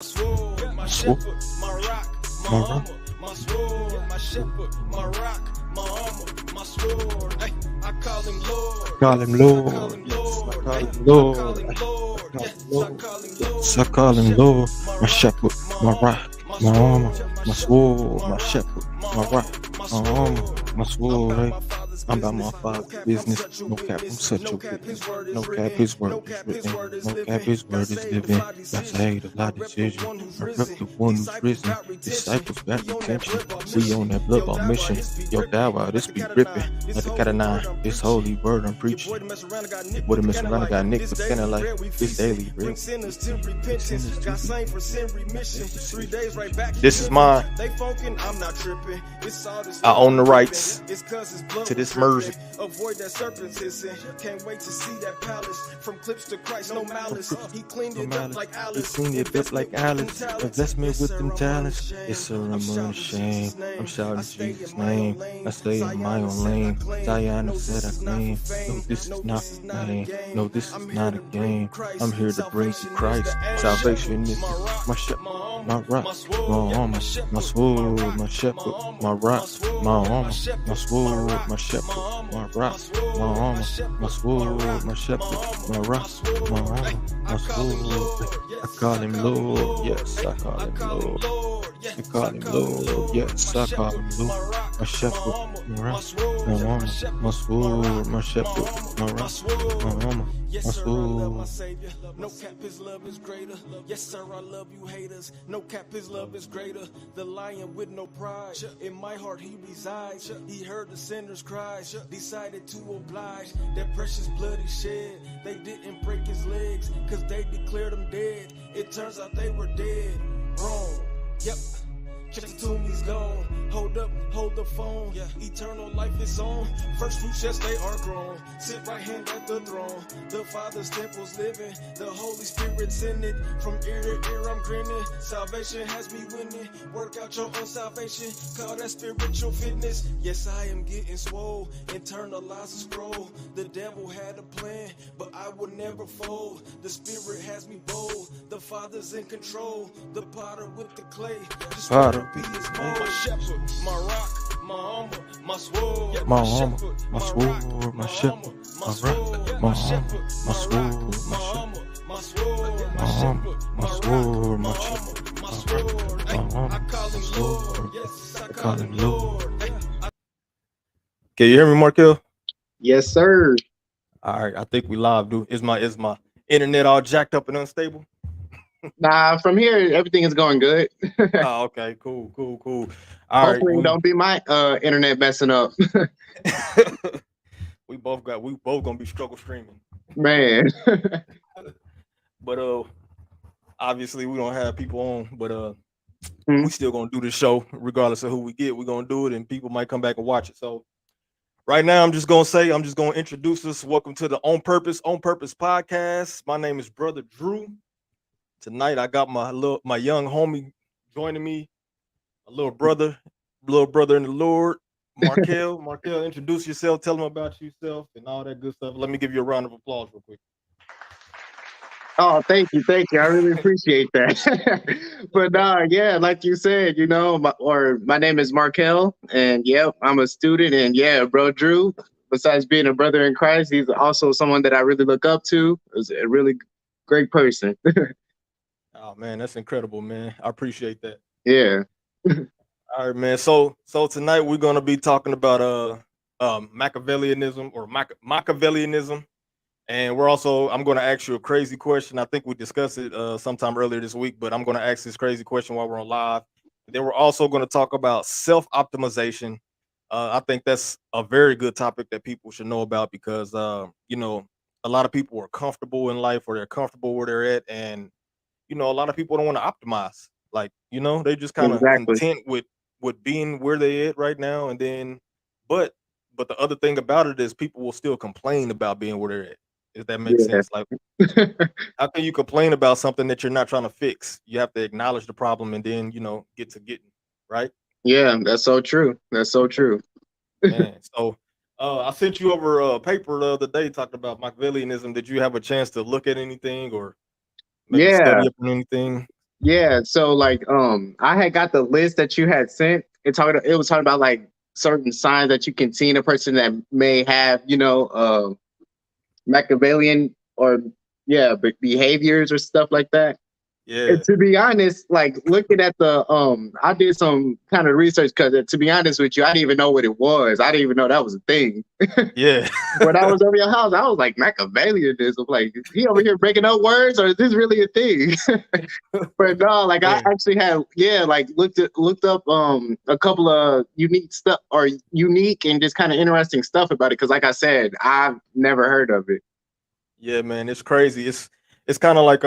sword, my Sword, shepherd, my rock, my my rock. armor, my sword, my shepherd, my rock, my armor, my sword. Ay, I call him Lord, Call him yes, I call Lord. him Yes, I Lord, call ay, him I call Lord. him I Lord, call him yes, I Lord. call him Yes, I Lord, call my him shepherd, Lord. my My rock, shepherd, my my armor, rock, my my armor, sword, my my shepherd, sword, my my rock, shepherd, my my rock, armor, my my armor, sword. my I'm sword. about Hey, my father's I'm about my business. No father's cap, I'm business. such a No cap, I'm witness. such No a cap, his witness. word No is cap, written. his No word is cap, his written. word is No cap, living. his God word is saved a living. fly God decision. saved a I lot of rep the decision. one who's I rep risen. the one who's Disciples risen. got retention. Disciples got We on that retention. blood bought We mission. on that blood Yo, ball die while mission. this be Yo, die ripping. while Like this the be cat of ripping. nine. This Like the cat of holy nine. word I'm This preaching. holy word I'm Your preaching. boy to mess around and got Your nicked boy with that the mess can of around and got life. nicked This with the kind daily of like bread we this feasting. daily Bring bread. sinners to Bring sinners repentance. to Got slain for sin repentance. remission. For 3 sin days right remission. back, he This is living. mine. They funkin', I'm not tripping. It's all this I love own we the giving. rights It's cause his blood to was this mercy. dripping. Avoid that serpent's hissing. Can't wait to see that palace. From clips to Christ, no From malice. crips He cleaned to it up malice. like He Alice. cleaned it up like Investment with them Alice. talents. Investment Yes, with sir, them I'm talents. Yes, unashamed. sir, I'm I'm shouting unashamed. Jesus' I'm name. I shouting stay Jesus' in my name. own I lane. stay in my Zion own said I lane. claim. Diana No, said this I is not for claim. No, fame. this No, is not this is for not a fame. game. No, this is I'm here not a to bring you game. I'm Christ. here to bring you Salvation is the Christ. aim. My shepherd, Salvation is my my rock, shepherd, my armor, my rock, my my sword. Yeah, my armor, my shepherd, my sword, rock, my my shepherd, armor, my my rock, my sword. Yeah, my armor, my shepherd, my sword, rock, my my shepherd, armor, my my rock, my sword. Yeah, my armor, my shepherd, my sword, rock, my my shepherd, my armor, rock, my my sword. Hey, armor, I my call him sword. Lord. I Yes, call I him call him Lord. Lord. Yes, Hey, I call I him call him Lord. Lord. I Yes, call I him call him Lord. Lord. My Yes, I call shepherd, him Lord. my rock, My my shepherd, armor, my my rock, sword. my Yeah, my armor, my shepherd, my rock, sword, my my shepherd, armor, my my rock, my sword. armor, Yes, my sir, I love my sword. Savior. No cap, his love is greater. Yes, sir, I love you haters. No cap, his love is greater. The lion with no pride. In my heart he resides. He heard the sinner's cries. Decided to oblige. That precious blood he shed. They didn't break his legs, cause they declared him dead. It turns out they were dead. Wrong. Yep. Check the tomb, he's gone. Hold up, hold the phone. Yeah. Eternal life is on. First fruits, yes, they are grown. Sit right hand at the throne. The Father's temple's living. The Holy Spirit's in it. From ear to ear, I'm grinning. Salvation has me winning. Work out your own salvation. Call that spiritual fitness. Yes, I am getting swole. Internalize the scroll. The devil had a plan, but I would never fold. The Spirit has me bold. The Father's in control. The potter with the clay. Just Potter wanna be with the his clay. mold. My shepherd, my rock, my armor, my sword. Yeah, My my armor, shepherd, my my rock, sword, my my shepherd, armor, my my rock, sword. Yeah, my my armor, shepherd, my my rock, sword, my my shepherd, armor, my sword. my My armor, shepherd, my my rock, sword, my my armor, shepherd, my my rock, sword. my Ay, I armor, call my him sword. Lord. Yes, I I call call him him Lord. Lord. Ay, Can you hear me, Markel? Yes, sir. All right, I think we live, dude. Is my internet all jacked up and unstable? Nah, from here everything is going good. Oh, okay, cool, cool, cool. All right, Hopefully, it don't be my internet messing up, we both gonna be struggle streaming. man. But obviously we don't have people on, but we Mhm. still gonna do the show regardless of who we get. We're gonna do it, and people might come back and watch it. So right now, I'm just gonna introduce us. Welcome to the On Purpose podcast. My name is Brother Drew. Tonight, I got my young homie joining me, a little brother in the Lord, Markel. Markel, introduce yourself. Tell them about yourself and all that good stuff. Let me give you a round of applause real quick. Oh, thank you. I really appreciate that. But yeah, like you said, my name is Markel, and yep, I'm a student, and yeah, bro, Drew. Besides being a brother in Christ, he's also someone that I really look up to. Is a really great person. Oh man, that's incredible, man. I appreciate that. Yeah. All right, man. So tonight we're gonna be talking about Machiavellianism or Machiavellianism, and I'm gonna ask you a crazy question. I think we discussed it sometime earlier this week, but I'm gonna ask this crazy question while we're on live. Then we're also gonna talk about self optimization. I think that's a very good topic that people should know about because a lot of people are comfortable in life or they're comfortable where they're at, and a lot of people don't want to optimize. Like, they just kind of Exactly. content with being where they at right now. And then, but but the other thing about it is people will still complain about being where they're at. If that makes Yeah. sense. Like, how can you complain about something that you're not trying to fix? You have to acknowledge the problem and then get to getting right, Yeah, that's so true. That's so true. man. So. I sent you over a paper the other day talking about Machiavellianism. Did you have a chance to look at anything or maybe Yeah. study up on anything? Yeah, so like I had got the list that you had sent. It was talking about like certain signs that you can see in a person that may have, Machiavellian or yeah, behaviors or stuff like that. And Yeah, to be honest, like looking at I did some kind of research because to be honest with you, I didn't even know what it was. I didn't even know that was a thing. yeah, When I was over your house, I was like Machiavellianism. Like he over here breaking up words, or is this really a thing? But no, like I man. actually had like looked up a couple of unique stuff or unique and just kind of interesting stuff about it because like I said, I've never heard of it. Yeah, man, it's crazy. It's kind of like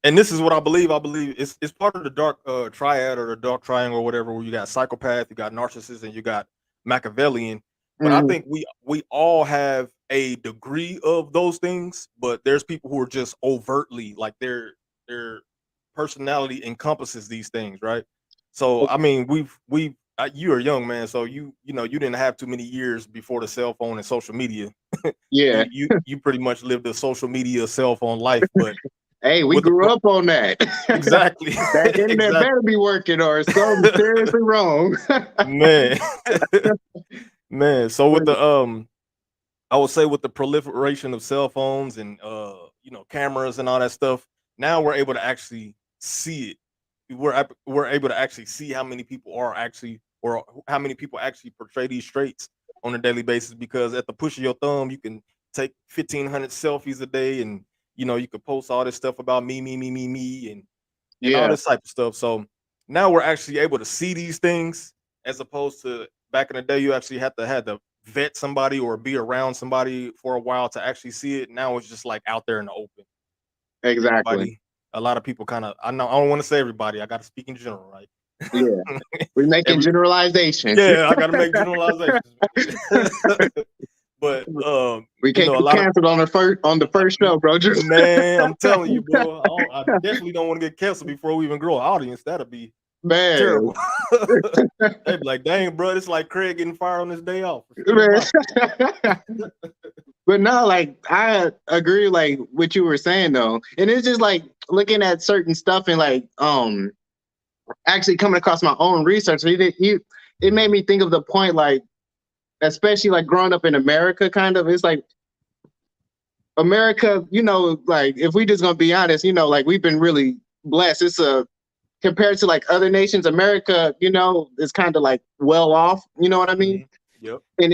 and this is what I believe. I believe it's part of the dark triad or the dark triangle or whatever, where you got psychopath, you got narcissist, and you got Machiavellian. But I Mhm. think we all have a degree of those things, but there's people who are just overtly like their personality encompasses these things, right? So I mean, we've you are young, man, so you didn't have too many years before the cell phone and social media. Yeah. You pretty much lived a social media cell phone life, but Hey, we with the grew up on that. exactly, That internet exactly, better be working or something seriously wrong. man, man. So with But the I would say with the proliferation of cell phones and cameras and all that stuff, now we're able to actually see it. We're able to actually see how many people are actually or how many people actually portray these traits on a daily basis because at the push of your thumb, you can take 1,500 selfies a day and you could post all this stuff about me and all yeah, this type of stuff. So now we're actually able to see these things as opposed to back in the day you actually had to vet somebody or be around somebody for a while to actually see it. Now it's just like out there in the open. exactly. Everybody, a lot of people kind of I know I don't want to say everybody. I got to speak in general, right? Yeah. We're making Every generalizations. yeah, I got to make generalizations. But We can't a get lot of canceled on the first show, bro. Just man, I'm telling you, bro, I definitely don't want to get canceled before we even grow an audience. That'd be man. terrible. They'd be like, dang, bro, it's like Craig getting fired on his day off for stealing Man. my But no, like I agree like what you were saying though. And it's just like looking at certain stuff and like actually coming across my own research. It made me think of the point like especially like growing up in America kind of it's like America, like if we just gonna be honest, like we've been really blessed. It's a compared to like other nations, America, is kind of like well off. You know what I mean? Mhm. Yep. And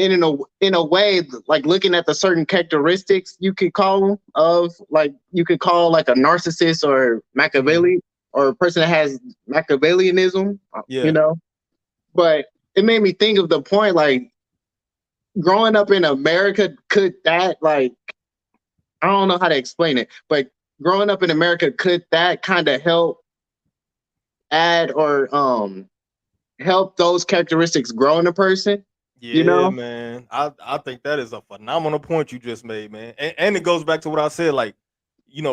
in a way, like looking at the certain characteristics you could call of like you could call like a narcissist or Mhm. Machiavelli or a person that has Machiavellianism, you Yeah. know. But it made me think of the point like growing up in America, could that like I don't know how to explain it, but growing up in America, could that kind of help add or help those characteristics grow in a person? You Yeah, know? man. I think that is a phenomenal point you just made, man. And it goes back to what I said, like,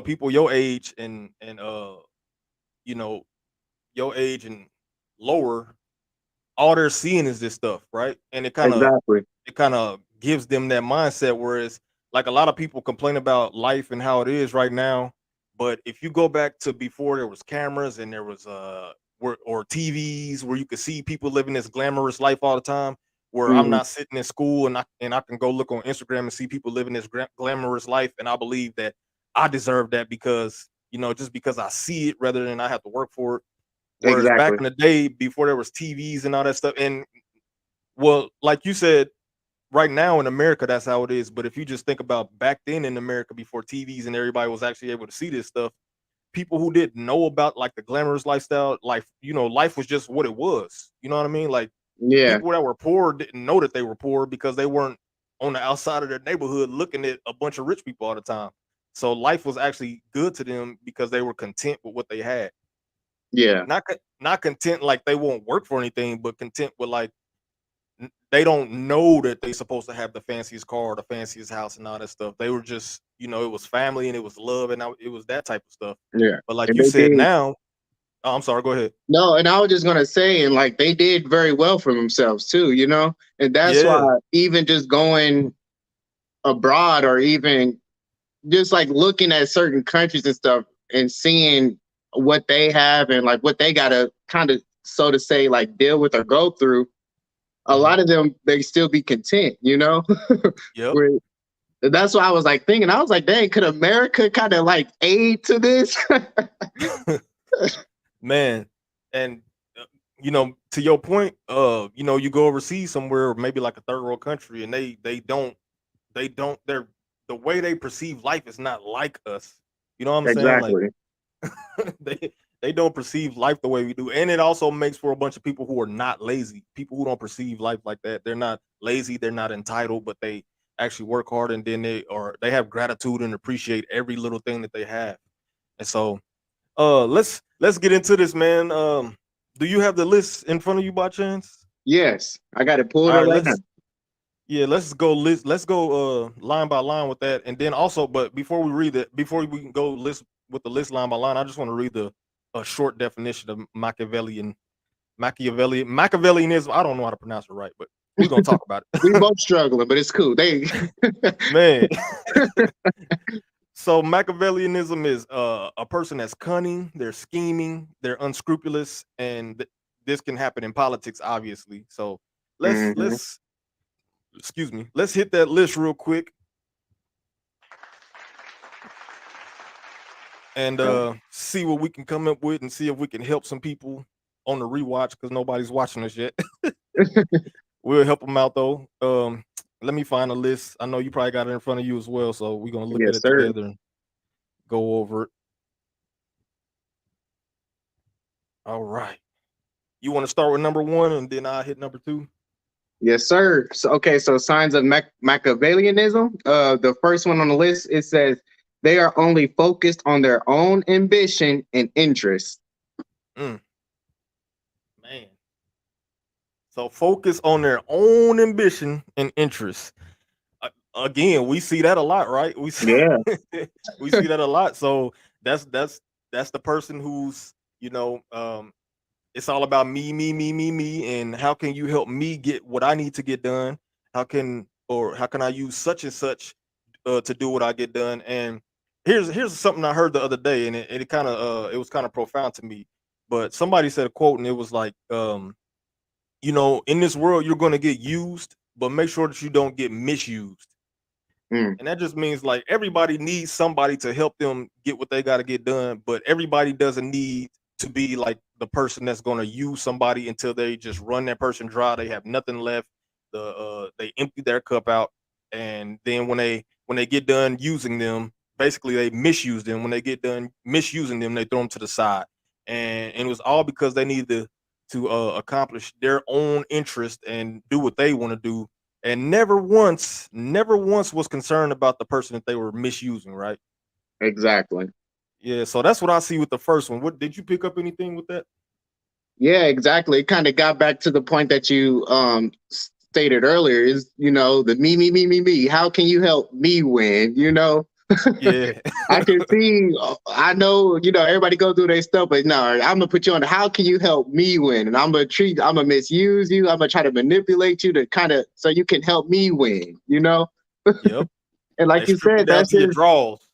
people your age and you know, your age and lower, all they're seeing is this stuff, right? And Exactly. it kind of gives them that mindset. Whereas, like a lot of people complain about life and how it is right now, but if you go back to before there was cameras and there was or TVs where you could see people living this glamorous life all the time, where I'm Mhm. not sitting in school and I can go look on Instagram and see people living this glamorous life, and I believe that I deserve that because just because I see it rather than I have to work for it. Whereas back Exactly. in the day, before there was TVs and all that stuff, and well, like you said, right now in America, that's how it is. But if you just think about back then in America before TVs and everybody was actually able to see this stuff, people who didn't know about like the glamorous lifestyle, life, life was just what it was. You know what I mean? Like Yeah. people that were poor didn't know that they were poor because they weren't on the outside of their neighborhood looking at a bunch of rich people all the time. So life was actually good to them because they were content with what they had. Yeah. Not content like they won't work for anything, but content with like they don't know that they supposed to have the fanciest car or the fanciest house and all that stuff. They were just, it was family and it was love and it was that type of stuff. Yeah. But like And you they said did now, oh, I'm sorry, go ahead. no, and I was just gonna say, and like they did very well for themselves too, and that's Yeah. why even just going abroad or even just like looking at certain countries and stuff and seeing what they have and like what they gotta kind of, so to say, like deal with or go through, a lot of them, they still be content, you know? Yep. Where, that's what I was like thinking. I was like, dang, could America kind of like aid to this? Man, and you know, to your point, you know, you go overseas somewhere, maybe like a third world country, and they don't they're the way they perceive life is not like us. You know what I'm saying? Like Exactly. they don't perceive life the way we do, and it also makes for a bunch of people who are not lazy. People who don't perceive life like that. They're not lazy. They're not entitled, but they actually work hard, and then they have gratitude and appreciate every little thing that they have. And so, let's get into this, man. Do you have the list in front of you by chance? Yes, I got it pulled All up right, right now. let's go line by line with that, and then also, but before we read it, before we can go list with the list line by line, I just want to read the a short definition of Machiavellianism. I don't know how to pronounce it right, but we're gonna talk about it. We both struggling, but it's cool. They Man. So Machiavellianism is a person that's cunning, they're scheming, they're unscrupulous, and this can happen in politics, obviously. So let's Mhm. let's excuse me, let's hit that list real quick and see what we can come up with and see if we can help some people on the rewatch because nobody's watching us yet. We'll help them out though. Let me find a list. I know you probably got it in front of you as well, so we're gonna look at Yes, it sir. together and go over it. All right. You want to start with number one and then I hit number two? Yes, sir. So, okay, so signs of Machiavellianism. The first one on the list, it says they are only focused on their own ambition and interest. Mm, man. So focus on their own ambition and interests. Again, we see that a lot, right? We see, Yeah, we see that a lot. So that's the person who's, you know, it's all about me, and how can you help me get what I need to get done? How can I use such and such to do what I get done? And here's something I heard the other day, and it kind of it was kind of profound to me. But somebody said a quote, and it was like, you know, in this world you're going to get used, but make sure that you don't get misused. mm, And that just means like everybody needs somebody to help them get what they got to get done, but everybody doesn't need to be like the person that's going to use somebody until they just run that person dry. They have nothing left. They empty their cup out, and then when they get done using them, basically they misuse them. When they get done misusing them, they throw them to the side, and it was all because they needed to accomplish their own interest and do what they want to do, and never once was concerned about the person that they were misusing, right? exactly. Yeah, so that's what I see with the first one. What did you pick up anything with that? Yeah, exactly. It kind of got back to the point that you stated earlier. Is, you know, the me. How can you help me win? You know, Yeah. I can see, I know, you know, everybody go through their stuff, but no, I'm gonna put you on. How can you help me win? And I'm gonna misuse you. I'm gonna try to manipulate you to kind of so you can help me win. You know, Yep. and They like you strip you said, down that's to your just, draws.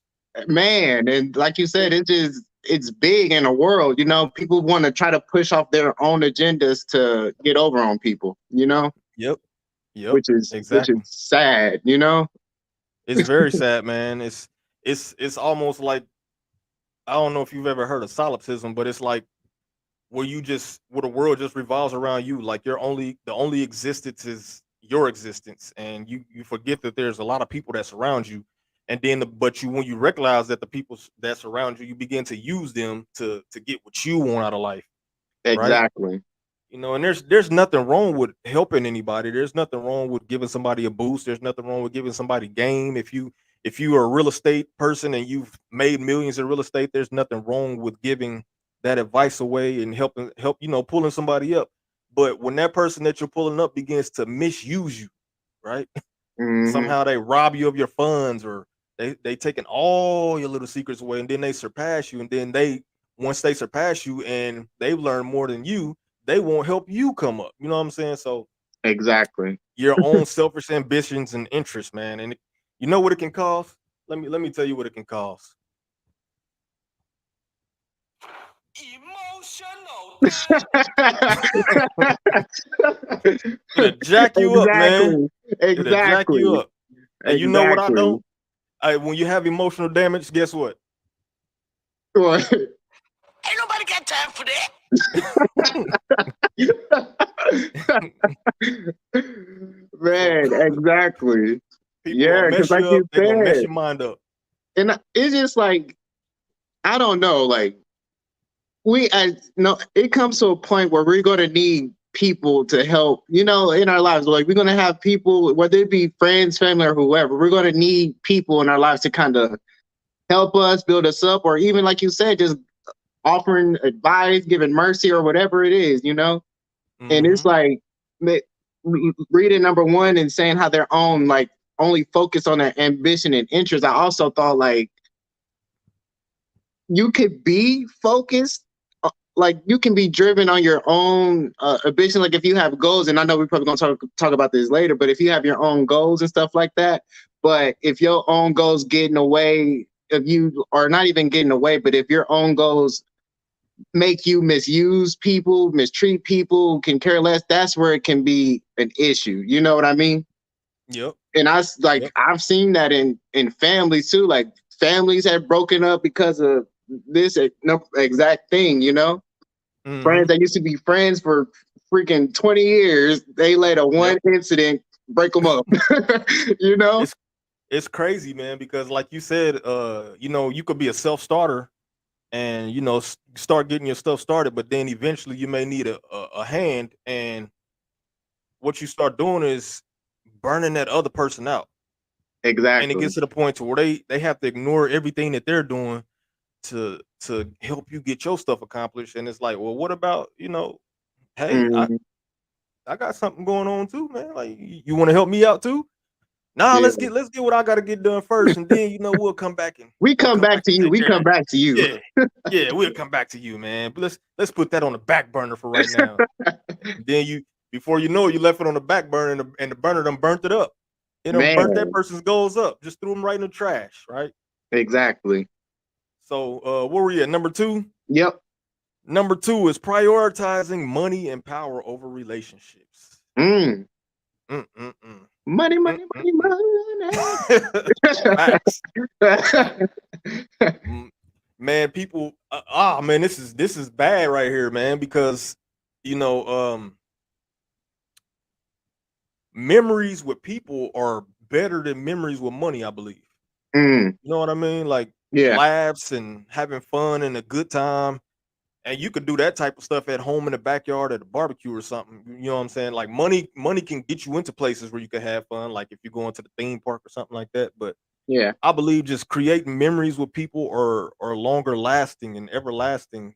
man. And like you said, it's big in the world. You know, people want to try to push off their own agendas to get over on people. You know, Yep. Yep. which is Exactly. sad. You know. It's very sad, man. It's almost like, I don't know if you've ever heard of solipsism, but it's like where the world just revolves around you. Like the only existence is your existence, and you forget that there's a lot of people that surround you, and then but when you recognize that the people that surround you, you begin to use them to get what you want out of life, right? Exactly. You know, and there's nothing wrong with helping anybody. There's nothing wrong with giving somebody a boost. There's nothing wrong with giving somebody game. If you are a real estate person and you've made millions in real estate, there's nothing wrong with giving that advice away and help, you know, pulling somebody up. But when that person that you're pulling up begins to misuse you, right? Hmm. Somehow they rob you of your funds, or they taking all your little secrets away, and then they surpass you, and then they once they surpass you and they've learned more than you, they won't help you come up. You know what I'm saying? So Exactly. your own selfish ambitions and interests, man. And you know what it can cause? Let me tell you what it can cause. It'll jack you up, man. It'll jack you Exactly. up. And you know what I don't? When you have emotional damage, guess what? What? Ain't nobody got time for that. Man, exactly. People Yeah, gonna because mess like you you up. They're gonna mess said, your mind up. and it's just like, I don't know, like it comes to a point where we're going to need people to help, in our lives. Like, we're going to have people, whether it be friends, family, or whoever, we're going to need people in our lives to kind of help us, build us up, or even, like you said, just offering advice, giving mercy, or whatever it is, And it's like reading number one and saying how their own, like, only focus on their ambition and interest. I also thought, like, you could be focused, like you can be driven on your own ambition. Like, if you have goals, and I know we're probably gonna talk about this later, but if you have your own goals and stuff like that, but if your own goals get in the way, if you are not even getting away, but if your own goals make you misuse people, mistreat people, can care less, that's where it can be an issue. You know what I mean? Yep. And I've seen that in families too. Like, families have broken up because of this exact thing, Friends that used to be friends for freaking 20 years, they let a one incident break them up. It's crazy, man, because like you said, you could be a self-starter and start getting your stuff started, but then eventually you may need a hand, and what you start doing is burning that other person out. Exactly. And it gets to the point to where they have to ignore everything that they're doing to help you get your stuff accomplished. And it's like, well, what about, hey, I got something going on too, man. Like, you want to help me out too? Nah, let's get what I gotta get done first, and then we'll come back and we come back to you. We come back to you. Yeah, we'll come back to you, man. But let's put that on the back burner for right now. Then before you know it, you left it on the back burner, and the burner done burnt it up. Burnt that person's goals up. Just threw them right in the trash, right? Exactly. So where were you at? Number 2? Yep. Number 2 is prioritizing money and power over relationships. Money, money, money, money. Man, people, man, this is bad right here, man, because memories with people are better than memories with money, I believe. You know what I mean? Like, laughs and having fun and a good time. And you could do that type of stuff at home in the backyard at a barbecue or something. You know what I'm saying? Like, money can get you into places where you can have fun, like if you're going to the theme park or something like that. But I believe just creating memories with people are longer lasting and everlasting.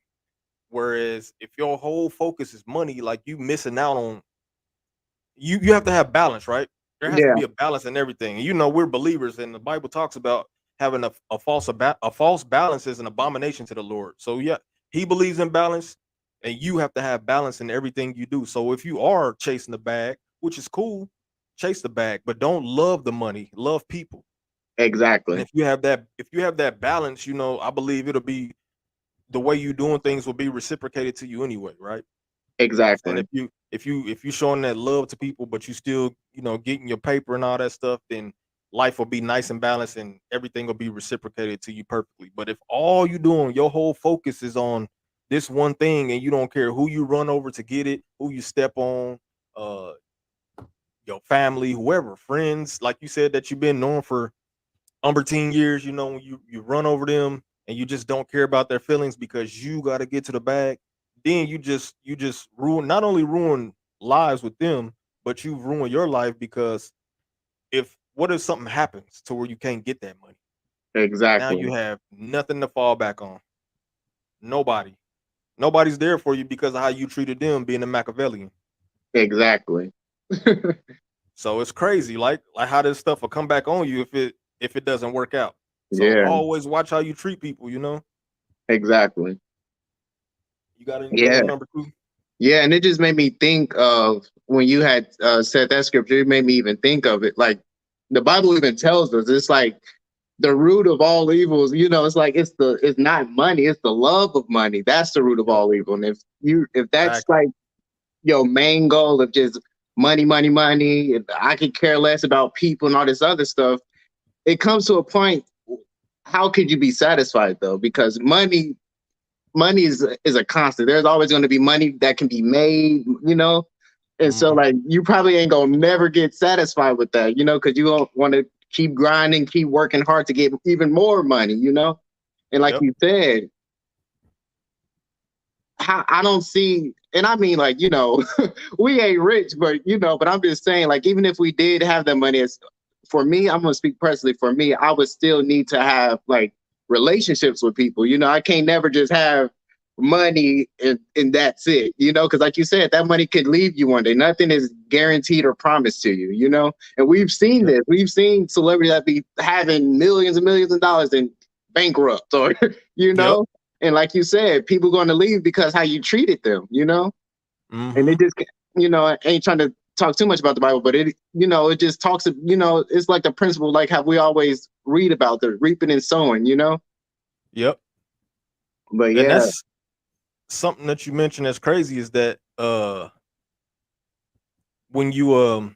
Whereas if your whole focus is money, like, you missing out on, you have to have balance, right? There has to be a balance in everything. And we're believers, and the Bible talks about having a false balance is an abomination to the Lord. So he believes in balance, and you have to have balance in everything you do. So if you are chasing the bag, which is cool, chase the bag, but don't love the money, love people. Exactly. And if you have that balance, I believe it'll be, the way you doing things will be reciprocated to you anyway, right? Exactly. And if you showing that love to people, but you still, getting your paper and all that stuff, then life will be nice and balanced, and everything will be reciprocated to you perfectly. But if all you doing, your whole focus is on this one thing, and you don't care who you run over to get it, who you step on, your family, whoever, friends, like you said, that you've been known for 10 years, when you run over them and you just don't care about their feelings because you got to get to the bag, then you just not only ruin lives with them, but you ruin your life, because what if something happens to where you can't get that money? Exactly. Now you have nothing to fall back on. Nobody's there for you because of how you treated them, being a Machiavellian. Exactly. So it's crazy, like how this stuff will come back on you if it doesn't work out. So always watch how you treat people, Exactly. You got anything on number 2? Yeah, and it just made me think of when you had said that scripture. It made me even think of it. Like, the Bible even tells us, it's like, the root of all evils, it's like it's not money, it's the love of money. That's the root of Yep. all evil. And if that's Exactly. like your main goal of just money, money, money, and I could care less about people and all this other stuff, it comes to a point. How could you be satisfied though? Because money is a constant. There's always going to be money that can be made, and so Mhm. like you probably ain't gonna never get satisfied with that, because you don't want to keep grinding, keep working hard to get even more money, and like Yep. you said, I don't see, and I mean, like, we ain't rich, but I'm just saying, like, even if we did have that money, for me, I'm gonna speak personally. For me, I would still need to have like relationships with people. I can't never just have money and that's it. Because like you said, that money could leave you one day. Nothing is guaranteed or promised to you. And we've seen Yep. this. We've seen celebrities that be having millions and millions of dollars and bankrupt, or Yep. and like you said, people going to leave because how you treated them, and Mhm. it just, I ain't trying to talk too much about the Bible, but it just talks, it's like the principle, like how we always read about the reaping and sowing, Yep. but And yeah, that's something that you mentioned that's crazy is that when you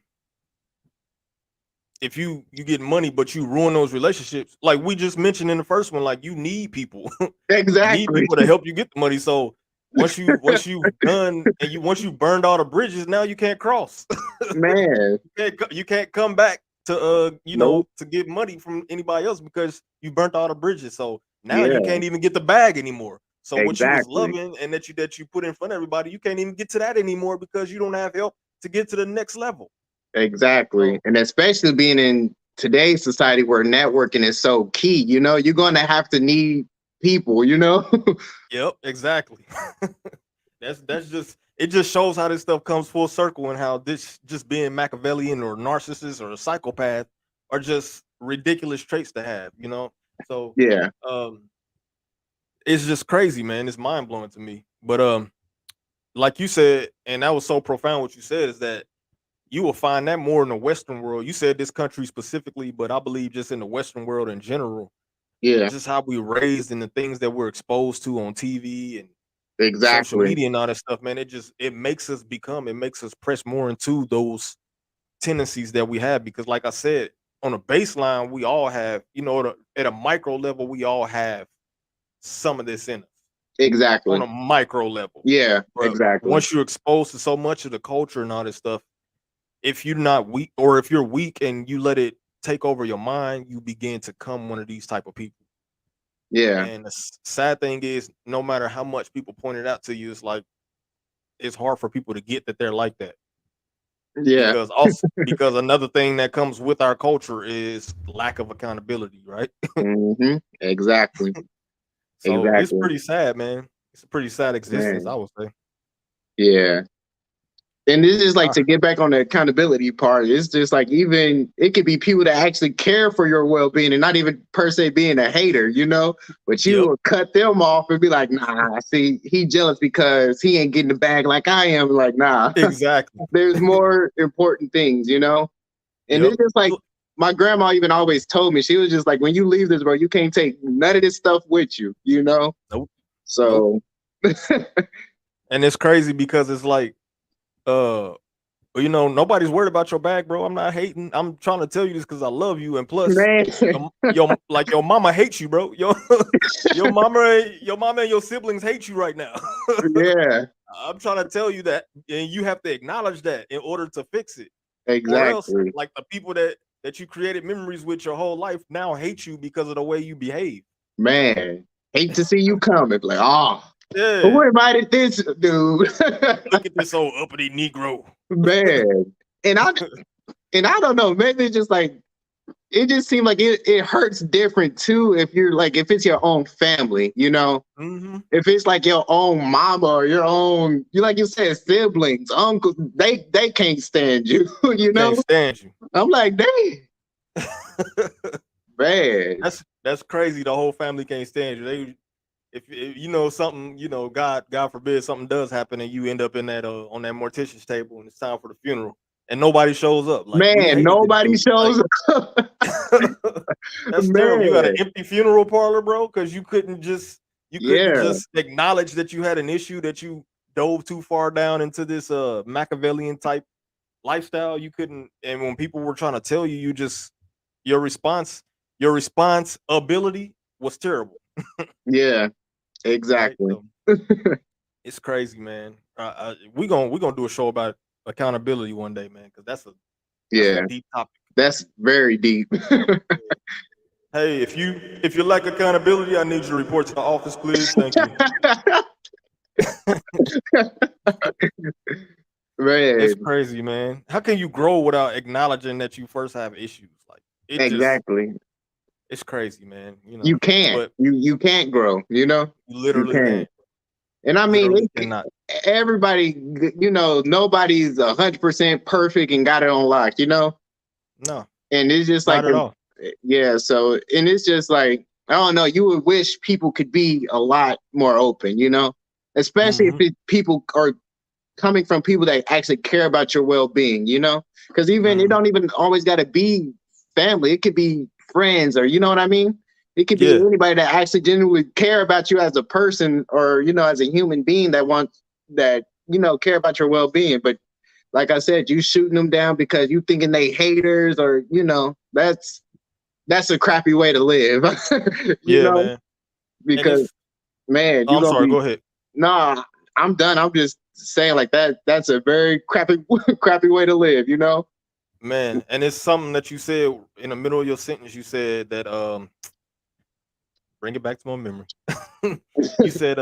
if you get money but you ruin those relationships, like we just mentioned in the first one, like you need people. You need exactly, people to help you get the money. So once you've done and once you burned all the bridges, now you can't cross. man, You can't come back to nope, to get money from anybody else because you burnt all the bridges. So now you yeah, can't even get the bag anymore. So what you was exactly, loving and that you put in front of everybody, you can't even get to that anymore because you don't have help to get to the next level. exactly, So and especially being in today's society where networking is so key, you're going to have to need people, yep, exactly. That's just it just shows how this stuff comes full circle and how this just being Machiavellian or narcissist or a psychopath are just ridiculous traits to have. So yeah, um it's just crazy, man. It's mind blowing to me. But like you said, and that was so profound what you said is that you will find that more in the Western world. You said this country specifically, but I believe just in the Western world in general, yeah, just how we raised and the things that we're exposed to on TV and social exactly, media and all that stuff, man, it makes us press more into those tendencies that we have because, like I said, on a baseline, we all have, at a micro level, we all have some of this in us on exactly, a micro level. yeah, But exactly, once you're exposed to so much of the culture and all this stuff, if you're not weak or if you're weak and you let it take over your mind, you begin to come one of these type of people. yeah, And the sad thing is, no matter how much people point it out to you, it's like it's hard for people to get that they're like that yeah, because another thing that comes with our culture is lack of accountability, right? exactly, So it's exactly, pretty sad, man. It's a pretty sad existence, I man, would say. yeah. And this is like Ah, to get back on the accountability part. It's just like even it could be people that actually care for your well being and not even per se being a hater, but you yep, will cut them off and be like, nah, see, he jealous because he ain't getting the bag like I am. Like, nah, exactly. there's more important things. And Yep. it's just like my grandma even always told me, she was just like, when you leave this world, you can't take none of this stuff with you. Nope. Nope. So And it's crazy because it's like, uh, nobody's worried about your bag, bro. I'm not hating. I'm trying to tell you this because I love you. And plus, man, your mama hates you, bro. Your mama and your siblings hate you right now. yeah, I'm trying to tell you that, and you have to acknowledge that in order to fix it. Or else, exactly. like the people that you created memories with your whole life now hate you because of the way you behave. Man, hate to see you coming. Like, oh, who Yeah. invited this dude? Look at this old uppity Negro. Man. And I don't know, maybe it's just like it just seemed like it hurts different too if you're like if it's your own family. Hmm. If it's like your own mama or your own, you like you said, siblings, uncles, they can't stand you, you know? Can't stand you. I'm like, dang, man. That's crazy. The whole family can't stand you. If you know something, God forbid something does happen and you end up in that on that mortician's table and it's time for the funeral and nobody shows up. Like we Man, hated this nobody dude. Like shows up. That's terrible. You got an Man, empty funeral parlor, bro, because you couldn't just yeah, acknowledge that you had an issue, that you dove too far down into this Machiavellian type lifestyle. You couldn't, and when people were trying to tell you, you just your response ability was terrible, yeah, right? exactly. So it's crazy, man. We gonna do a show about accountability one day, man, because that's a Yeah, deep topic. that's very deep. Hey, if you lack accountability, I need you to report to the office, please. Thank you. It's Man, crazy, man. How can you grow without acknowledging that you first have issues? Like exactly. it's crazy, man. You can't. But You can't grow. you You literally can't. can't. And I mean, Literally cannot. everybody, nobody's 100% perfect and got it on lock. No, And it's just like, not at all. yeah. So, and it's just like, I don't know. You would wish people could be a lot more open. Especially if Hmm. people are coming from people that actually care about your well-being. Because even it Hmm. don't even always got to be family. It could be friends, or you know what I mean. It could be Yeah, anybody that actually genuinely care about you as a person, or as a human being that wants that care about your well-being. But like I said, you shooting them down because you thinking they haters, or that's a crappy way to live. you yeah, know, man. And because it's man, oh, you're I'm gonna sorry. be Go ahead. nah. I'm done. I'm just saying like that. That's a very crappy, crappy way to live. Man, and it's something that you said in the middle of your sentence. You said that bring it back to my memory. You said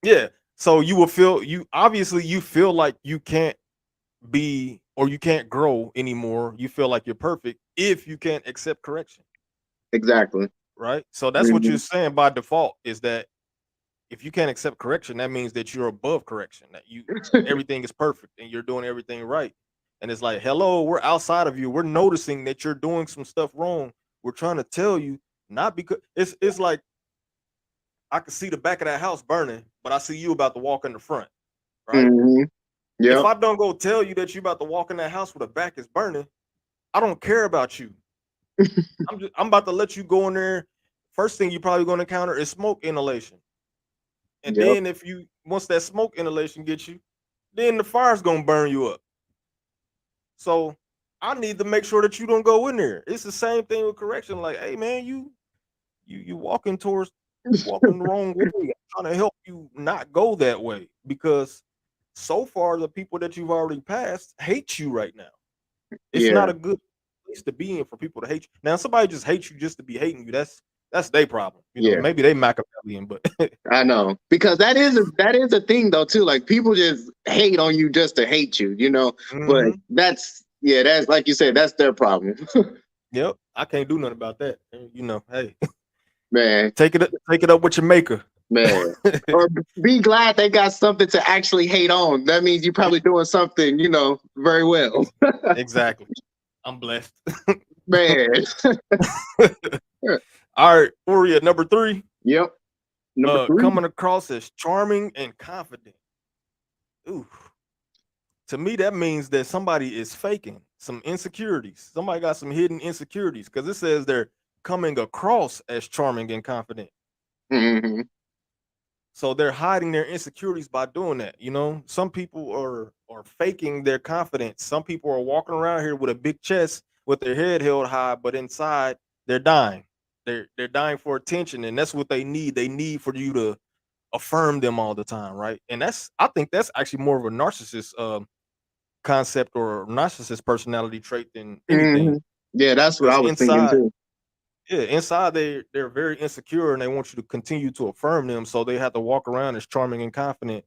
yeah. So you will feel you obviously you feel like you can't be or you can't grow anymore. You feel like you're perfect if you can't accept correction, Exactly. right? So that's what you're Mhm. saying by default is that if you can't accept correction, that means that you're above correction, that you everything is perfect and you're doing everything right. And it's like, hello, we're outside of you. We're noticing that you're doing some stuff wrong. We're trying to tell you, not because it's like I can see the back of that house burning, but I see you about to walk in the front, right? Mhm. If Yep. I don't go tell you that you about to walk in that house where the back is burning, I don't care about you. I'm about to let you go in there. First thing you're probably going to encounter is smoke inhalation. And Yep. then if you once that smoke inhalation gets you, then the fire's gonna burn you up. So I need to make sure that you don't go in there. It's the same thing with correction. Like, hey man, you walking towards you walking the wrong way. I'm trying to help you not go that way because so far the people that you've already passed hate you right now. It's not Yeah. a good place to be in for people to hate you. Now, somebody just hates you just to be hating you. That's their problem. Yeah. Maybe they Machiavellian, but I know, because that is a thing though too. Like people just hate on you just to hate you. But hmm that's like you said, that's their problem. yep, I can't do nothing about that. Hey, Man, take it up with your maker. man. Or be glad they got something to actually hate on. That means you're probably doing something, very well. Exactly. I'm blessed. Man. All right, Uri at number 3. Yep. Number 3. Coming across as charming and confident. Ooh, to me that means that somebody is faking some insecurities. Somebody got some hidden insecurities because it says they're coming across as charming and confident. Hmm. So they're hiding their insecurities by doing that. Some people are faking their confidence. Some people are walking around here with a big chest with their head held high, but inside they're dying. They're dying for attention, and that's what they need. They need for you to affirm them all the time, right? And I think that's actually more of a narcissist concept or narcissist personality trait than Hmm. anything. Yeah, that's what I Because was thinking inside, too. yeah, inside they're very insecure and they want you to continue to affirm them, so they have to walk around as charming and confident.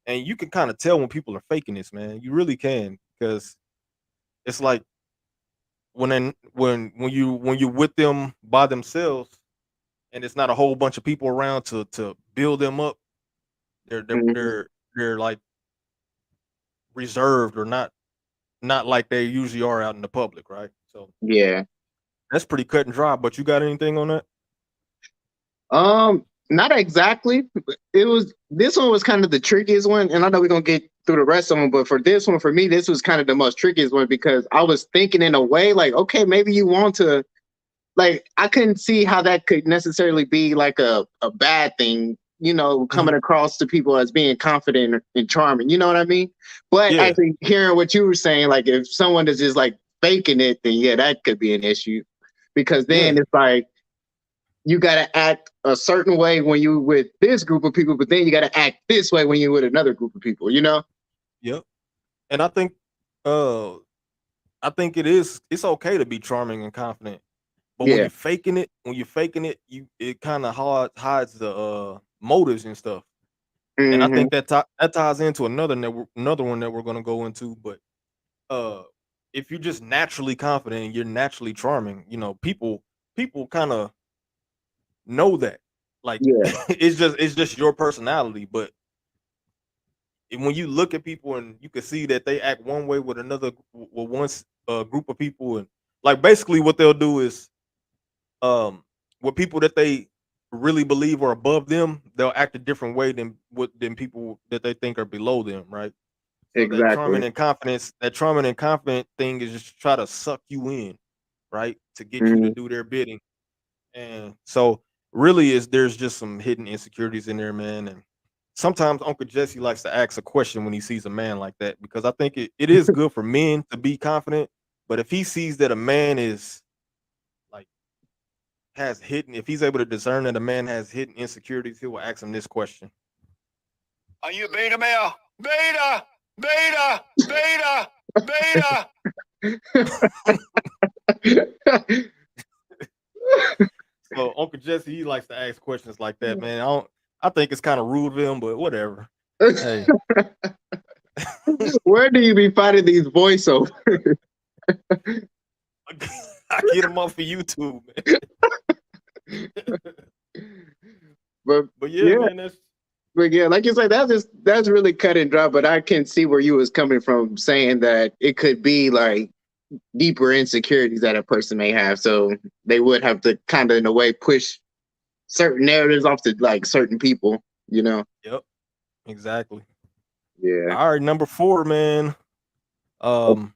And you can kind of tell when people are faking this, man. You really can, because it's like when you're with them by themselves and it's not a whole bunch of people around to build them up. They're they're Hmm. they're they're like reserved or not like they usually are out in the public, right? So Yeah. that's pretty cut and dry. But you got anything on that? Not exactly. This one was kind of the trickiest one, and I know we're gonna get through the rest of them. But for this one, for me, this was kind of the most trickiest one because I was thinking in a way like, okay, maybe you want to, like, I couldn't see how that could necessarily be like a bad thing, you know, coming across to people as being confident and charming. You know what I mean? But Yeah. actually hearing what you were saying, like if someone is just like faking it, then yeah, that could be an issue. Because then it's like you gotta act a certain way when you with this group of people, but then you gotta act this way when you're with another group of people, you know? Yep. And I think it's okay to be charming and confident. But when Yeah. you're faking it, it kind of hides the motives and stuff. And I Hmm. think that ties into another one that we're gonna go into. But uh, if you're just naturally confident and you're naturally charming, you know, people kind of know that. Like Yeah. it's just your personality. But when you look at people and you can see that they act one way with group of people, and like basically what they'll do is with people that they really believe are above them, they'll act a different way than people that they think are below them, right? So Exactly. that charming and confident thing is just to try to suck you in, right? To get you to Hmm. do their bidding. And so really there's just some hidden insecurities in there, man. And sometimes Uncle Jesse likes to ask a question when he sees a man like that, because I think it is good for men to be confident, but if he sees that a man is like if he's able to discern that a man has hidden insecurities, he will ask him this question. Are you a beta male? Beta! Beta! Beta! Beta! So Uncle Jesse, he likes to ask questions like that, man. I think it's kind of rude of him, but whatever. Hey. Where do you be finding these voiceovers? I get them off of YouTube, man. But yeah, man, but yeah, like you said, that's really cut and dry. But I can see where you was coming from, saying that it could be like deeper insecurities that a person may have, so they would have to kind of in a way push certain narratives off to like certain people, you know? Yep, exactly. Yeah. All right, number 4, man. Um,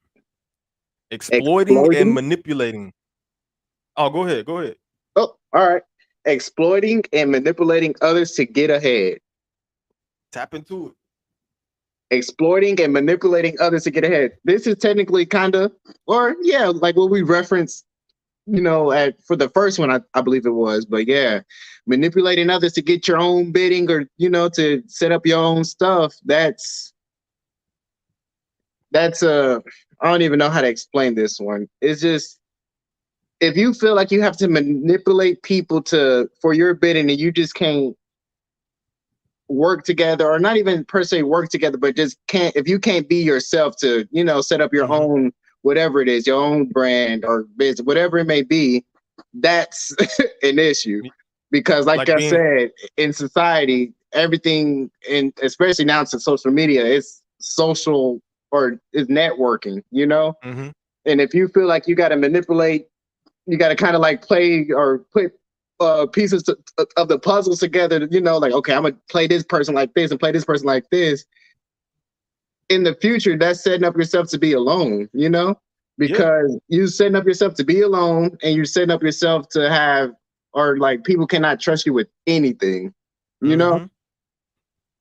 exploiting and Exploiting. manipulating. Oh, go ahead. Go ahead. Oh, all right. Exploiting and manipulating others to get ahead. Tap into it. Exploiting and manipulating others to get ahead. This is technically kind of, or yeah, like what we referenced, you know, for the first one, I believe it was. But yeah, manipulating others to get your own bidding or, you know, to set up your own stuff. I don't even know how to explain this one. It's just, if you feel like you have to manipulate people for your bidding and you just can't work together, or not even per se work together, but just can't, if you can't be yourself to, you know, set up your own, whatever it is, your own brand or business, whatever it may be, that's an issue. Because like I said, in society, everything, and especially now to social media, it's social or is networking, you know? And if you feel like you got to manipulate, you got to kind of like play or put pieces of the puzzles together, you know, like, okay, I'm going to play this person like this and play this person like this. In the future, that's setting up yourself to be alone, you know? Because you're setting up yourself to be alone, and you're setting up yourself to have, or like people cannot trust you with anything, you know?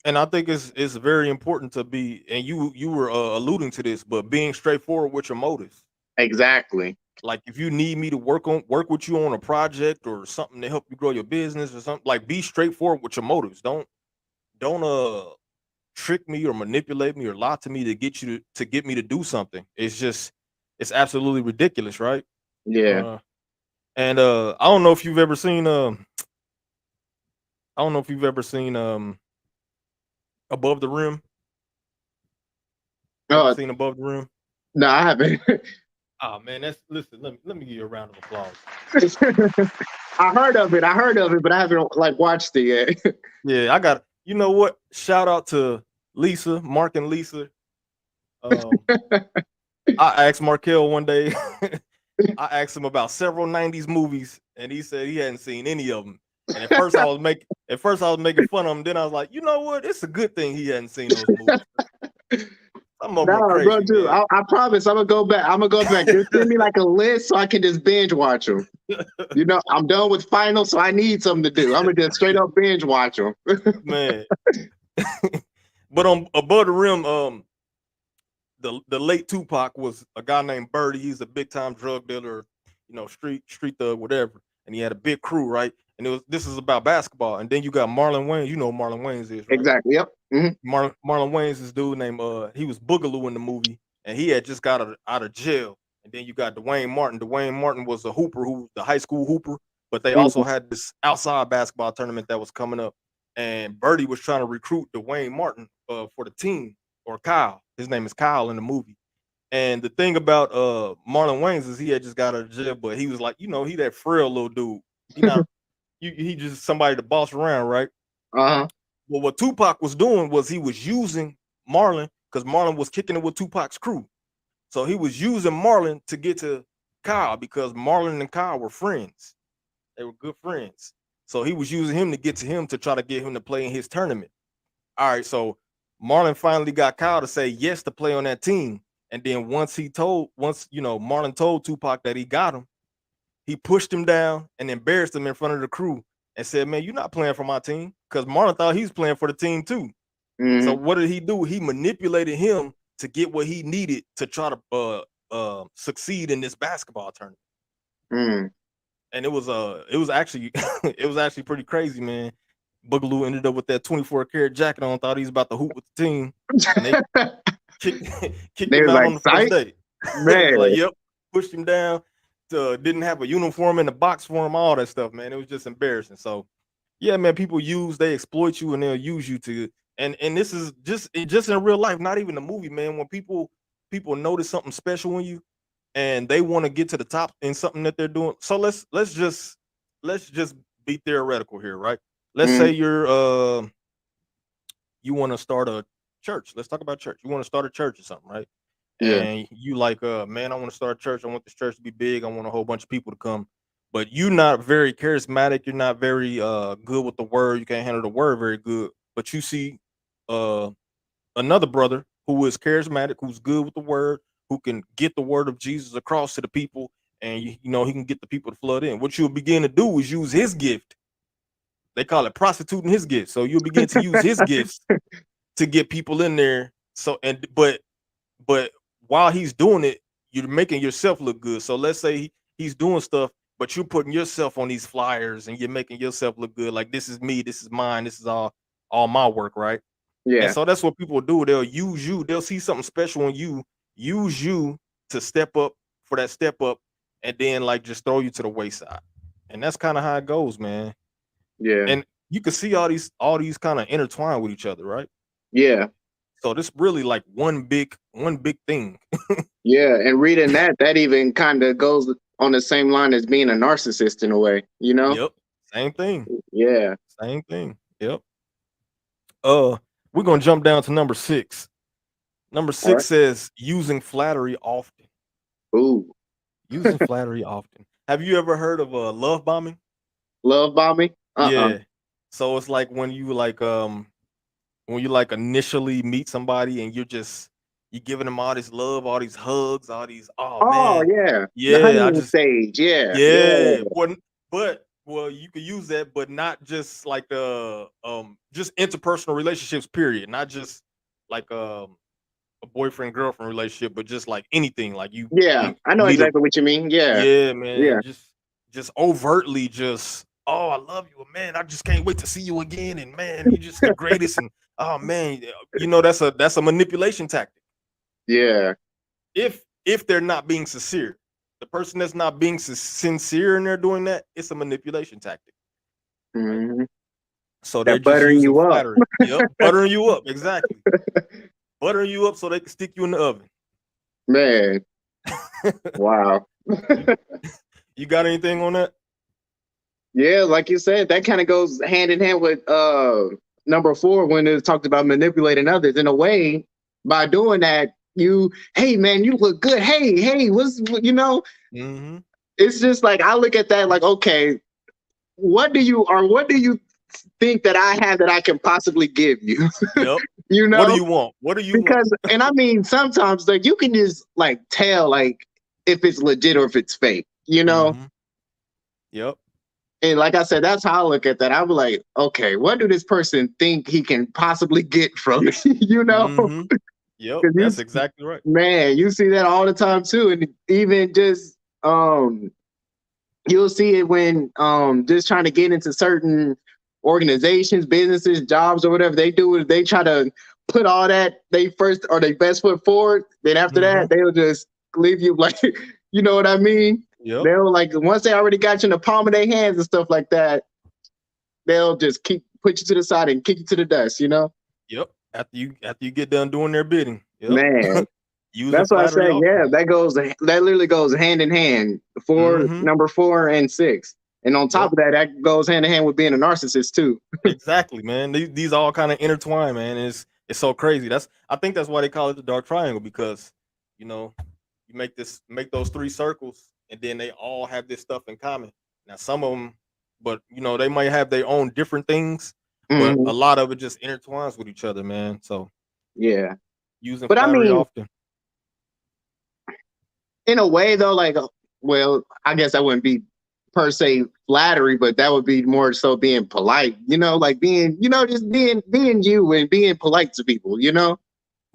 And I think it's very important to be, and you were alluding to this, but being straightforward with your motives. Exactly. Like if you need me to work with you on a project or something to help you grow your business or something, like be straightforward with your motives. Don't trick me or manipulate me or lie to me to get me to do something. It's absolutely ridiculous, right? Yeah. And I don't know if you've ever seen Above the Rim. Ever seen Above the Rim? No, I haven't. Oh man, listen. Let me give you a round of applause. I heard of it, but I haven't like watched it yet. Yeah, I got. You know what? Shout out to Lisa, Mark, and Lisa. I asked Markel one day. I asked him about several '90s movies, and he said he hadn't seen any of them. And at first I was making fun of him. Then I was like, you know what? It's a good thing he hadn't seen those movies. Some of them are Nah, bro, crazy, dude. man. I promise I'm gonna go back. I'm gonna go back. Just send me like a list so I can just binge watch them. You know, I'm done with finals, so I need something to do. I'm gonna just straight up binge watch them. Man. But on Above the Rim, the late Tupac was a guy named Birdie. He's a big time drug dealer, you know, street thug, whatever. And he had a big crew, right? And this is about basketball. And then you got Marlon Wayans. You know who Marlon Wayans is, right? Exactly. Yep. Marlon Wayans is dude named he was Boogaloo in the movie, and he had just got out of jail. And then you got Dwayne Martin. Dwayne Martin was a hooper, who the high school hooper, but they also had this outside basketball tournament that was coming up. And Birdie was trying to recruit Dwayne Martin for the team, or Kyle. His name is Kyle in the movie. And the thing about Marlon Wayans is he had just got out of jail, but he was like, you know, he that frail little dude. He not he just somebody to boss around, right? Uh-huh. Well, what Tupac was doing was he was using Marlon, because Marlon was kicking it with Tupac's crew. So he was using Marlon to get to Kyle, because Marlon and Kyle were friends. They were good friends. So he was using him to get to him to try to get him to play in his tournament. All right, so Marlon finally got Kyle to say yes to play on that team. And then once Marlon told Tupac that he got him, he pushed him down and embarrassed him in front of the crew and said, "Man, you're not playing for my team," because Marlon thought he was playing for the team too. So what did he do? He manipulated him to get what he needed to try to succeed in this basketball tournament. And it was actually it was actually pretty crazy, man. Boogaloo ended up with that 24 karat jacket on, thought he was about to hoop with the team. And they kicked him out on the first day. Man. Like, yep, pushed him down. Didn't have a uniform in the box for him, all that stuff, man. It was just embarrassing. So, yeah, man, people they exploit you, and they'll use you to. And this is just in real life, not even a movie, man. When people notice something special in you, and they want to get to the top in something that they're doing. So let's just be theoretical here, right? Let's say you want to start a church. Let's talk about church. You want to start a church or something, right? Yeah. And you like, man, I want to start a church. I want this church to be big. I want a whole bunch of people to come. But you're not very charismatic. You're not very good with the word. You can't handle the word very good. But you see another brother who is charismatic, who's good with the word, who can get the word of Jesus across to the people, and he can get the people to flood in. What you'll begin to do is use his gift. They call it prostituting his gift. So you'll begin to use his gifts to get people in there. But while he's doing it, you're making yourself look good. So let's say he's doing stuff, but you're putting yourself on these flyers and you're making yourself look good. Like, this is me, this is mine, this is all my work, right? Yeah. And so that's what people do. They'll use you. They'll see something special in you, use you to step up for that step up, and then like just throw you to the wayside. And that's kind of how it goes, man. Yeah. And you can see all these kind of intertwined with each other, right? Yeah. So this really like one big thing. Yeah, and reading that even kind of goes on the same line as being a narcissist in a way, you know? Yep. Same thing. Yeah. Same thing. Yep. We're gonna jump down to number 6. Number 6 says using flattery often. Ooh. Using flattery often. Have you ever heard of love bombing? Love bombing? Yeah. So it's like when you initially meet somebody and you're giving them all this love, all these hugs, all these man. Yeah. Yeah. The honeymoon stage. Yeah. Yeah. Well, you could use that, but not just like just interpersonal relationships, period. Not just like a boyfriend-girlfriend relationship, but just like anything. Like you. Yeah, I know exactly what you mean. Yeah. Yeah, man. Yeah. Just overtly I love you, man. I just can't wait to see you again. And man, you're just the greatest. And oh man, that's a manipulation tactic. Yeah. If they're not being sincere. The person that's not being sincere and they're doing that, it's a manipulation tactic. Mm-hmm. So they're buttering you up. Yep, buttering you up, exactly. Buttering you up so they can stick you in the oven. Man. Wow. You got anything on that? Yeah, like you said, that kind of goes hand in hand with number 4 when it talked about manipulating others. In a way, by doing that, hey man, you look good. Hey, what's It's just like I look at that like, okay, what do you think that I have that I can possibly give you? Yep. You know, What do you want? What do you want? because and I mean sometimes like you can just like tell like if it's legit or if it's fake. You know. Mhm. Yep. And like I said, that's how I look at that. I was like, okay, what do this person think he can possibly get from me? You know, Mhm. Yep. 'Cause That's exactly right. man, you see that all the time too, and even just you'll see it when just trying to get into certain organizations, businesses, jobs, or whatever they do is they try to put all that they first or they best foot forward. Then after Mhm. that, they'll just leave you like, you know what I mean? Yep. They'll like once they already got you in the palm of their hands and stuff like that, they'll just keep put you to the side and kick you to the dust, you know? Yep. After you get done doing their bidding. Yep. Man, Using that's what I flattery say. often. Yeah, that literally goes hand in hand for Mhm. number 4 and 6. And on top Yep. of that, that goes hand in hand with being a narcissist too. Exactly, man. These all kind of intertwine, man. It's so crazy. I think that's why they call it the dark triangle, because you know you make those 3 circles, and then they all have this stuff in common. Now some of them, but they might have their own different things, but Mhm. a lot of it just intertwines with each other, man. So Yeah. using But I flattery mean, often. in a way though, like, well, I guess that wouldn't be per se flattery, but that would be more so being polite, you know, like being, just being you and being polite to people, you know?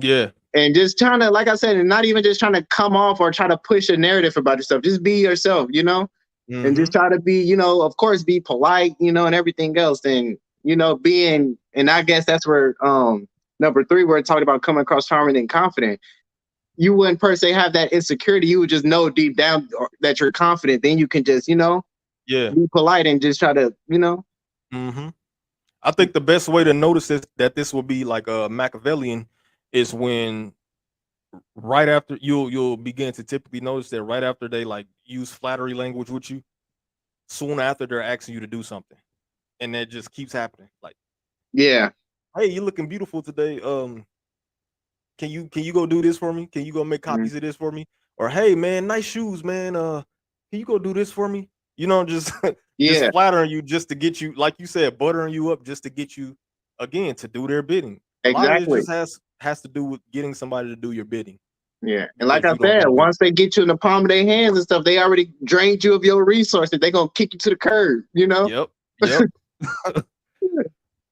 Yeah. And just trying to, like I said, and not even just trying to come off or try to push a narrative about yourself. Just be yourself, you know? And just Mm-hmm. try to be, of course, be polite, and everything else. And, and I guess that's where number 3, where it talked about coming across charming and confident. You wouldn't per se have that insecurity. You would just know deep down that you're confident. Then you can just, Yeah. be polite and just try to, Mm-hmm. I think the best way to notice that this will be like a Machiavellian is when right after you'll begin to typically notice that right after they like use flattery language with you, soon after they're asking you to do something, and that just keeps happening. Like, yeah, hey, you're looking beautiful today. Can you go do this for me? Can you go make mm, copies of this for me? Or hey, man, nice shoes, man. Can you go do this for me? Just just yeah, flattering you just to get you, like you said, buttering you up just to get you again to do their bidding. A lot of it exactly. just has to do with getting somebody to do your bidding Yeah. And like because I you don't said, want to do once they get you in the palm of their hands and stuff, they already drained you of your resources. They're going to kick you to the curb, it. Yep.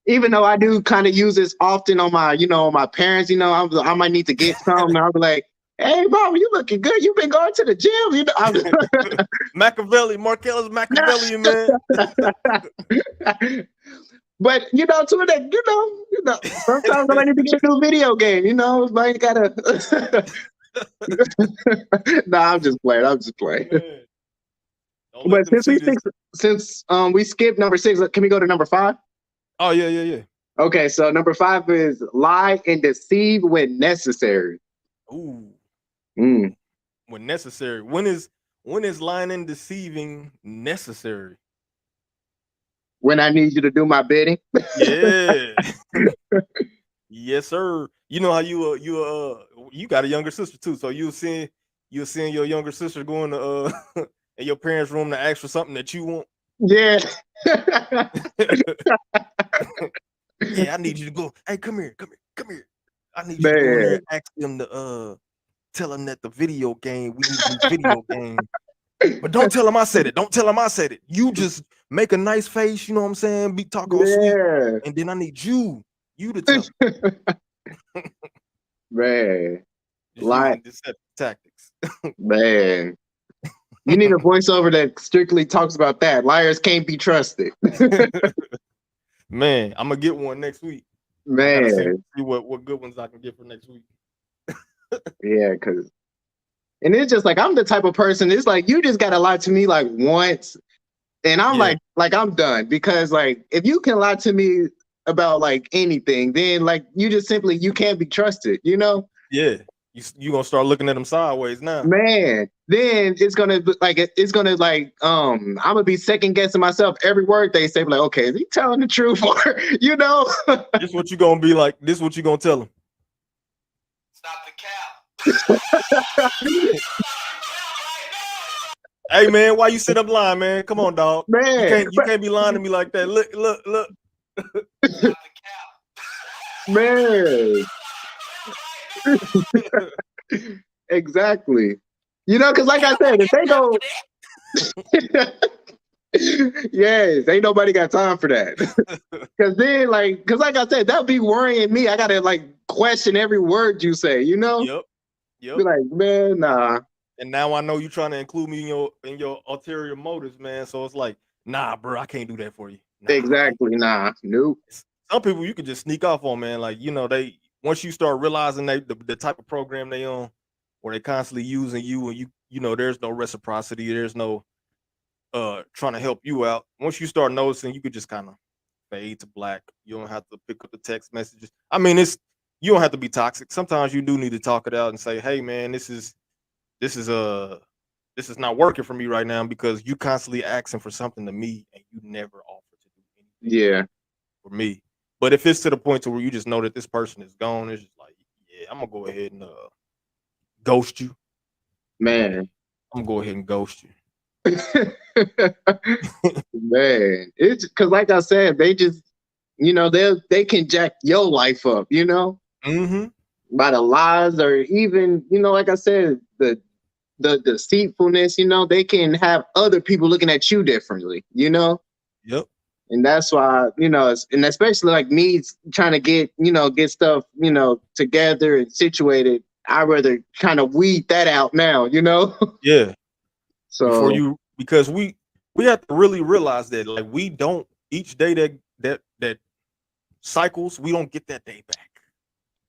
Even though I do kind of use this often on my, on my parents, I might need to get some. I'll be like, hey, mama, you looking good. You've been going to the gym. Markel is Machiavellian, man. But to that, sometimes I might need to get a new video game. Might gotta. Nah, I'm just playing. Man, don't let But them see this. since we skipped number 6, can we go to number 5? Oh yeah. Okay, so number 5 is lie and deceive when necessary. Ooh. Mm. When necessary. When is lying and deceiving necessary? When I need you to do my bidding. Yeah. Yes, sir. You know how you got a younger sister too, so you'll seeing your younger sister going to in your parents' room to ask for something that you want. Yeah. Yeah, I need you to go. Hey, come here. I need you to go in there and ask them to tell them that the video game, we need a new video game. But don't tell them I said it. You just make a nice face, you know what I'm saying? Be talk all sweet. And then I need you to tell them. Man. Just Lie. using deceptive tactics. Man. You need a voiceover that strictly talks about that. Liars can't be trusted. Man, I'm gonna get one next week. Man. I gotta see what good ones I can get for next week. Yeah, and it's just like I'm the type of person, it's like you just gotta lie to me like once, and I'm like I'm done. Because like if you can lie to me about like anything, then like you can't be trusted, Yeah. You gonna start looking at them sideways now. Man, then it's gonna I'm gonna be second guessing myself every word they say, like, okay, is he telling the truth? Or This is what you gonna be like. This is what you gonna tell them. Stop the cap. Hey man, why you sit up lying, man? Come on, dog. Man, you can't be lying to me like that. Look. Stop the cap. Man. Exactly. You know, because like I said, if they go, yes, ain't nobody got time for that. Because then, because like I said, that'll be worrying me. I gotta like question every word you say. You know, Yep. Yep. be like, man, nah. And now I know you're trying to include me in your ulterior motives, man. So it's like, nah, bro, I can't do that for you. Nah, Exactly, nah, nope. some people you could just sneak off on, man. Like, they once you start realizing the type of program they on, where they constantly using you, and there's no reciprocity, there's no trying to help you out. Once you start noticing, you could just kind of fade to black. You don't have to pick up the text messages. I mean, you don't have to be toxic. Sometimes you do need to talk it out and say, hey, man, this is this is not working for me right now, because you constantly asking for something to me and you never offer to do anything Yeah, for me. But if it's to the point to where you just know that this person is gone, it's just like, yeah, I'm gonna go ahead and ghost you. man. I'm gonna go ahead and ghost you. Man, it's because like I said, they just, they can jack your life up, Mm-hmm. by the lies, or even, like I said, the deceitfulness. They can have other people looking at you differently. Yep. And that's why, and especially like me trying to get stuff, together and situated. I rather kind of weed that out now. Yeah. So Because we have to really realize that, like, we don't, each day that cycles, we don't get that day back.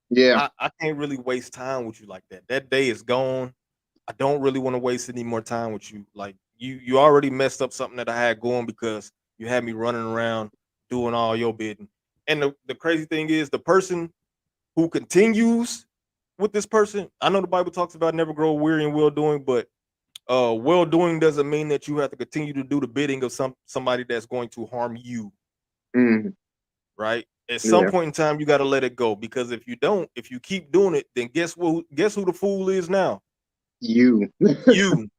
yeah, I can't really waste time with you like that. That day is gone. I don't really want to waste any more time with you. Like, you already messed up something that I had going, because you had me running around doing all your bidding. And the crazy thing is, the person who continues with this person, I know the Bible talks about never grow weary in well doing, but well doing doesn't mean that you have to continue to do the bidding of somebody that's going to harm you, mm, right? At some yeah, point in time, you got to let it go, because if you don't, if you keep doing it, then guess who the fool is now? you, You.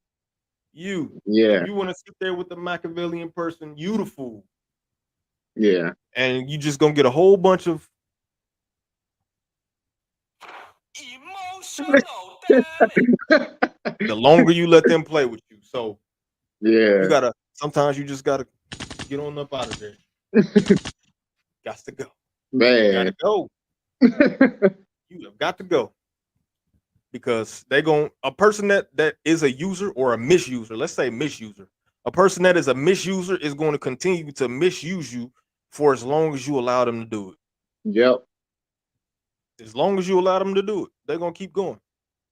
You. If yeah, you want to sit there with the Machiavellian person, you the fool. yeah. And you just gonna get a whole bunch of Emotional damage. the longer you let them play with you. So Yeah, sometimes you just gotta get on up out of there. Got to go. Gotta man. go. You have got to go. Because a person that is a user or a misuser, let's say misuser, a person that is a misuser is going to continue to misuse you for as long as you allow them to do it. Yep. As long as you allow them to do it, they're gonna keep going.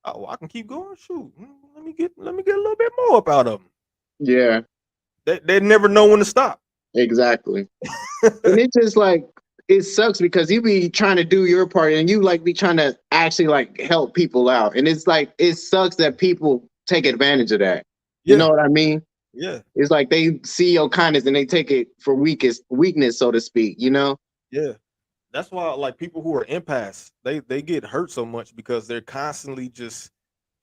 Oh, I can keep going. Shoot, let me get a little bit more up out of them. Yeah, They never know when to stop. exactly. And it just like it sucks because you be trying to do your part and you like be trying to actually like help people out. And it's like it sucks that people take advantage of that. You know Yeah, what I mean? yeah, It's like they see your kindness and they take it for weakness, so to speak. yeah. That's why, like, people who are empaths, they get hurt so much, because they're constantly just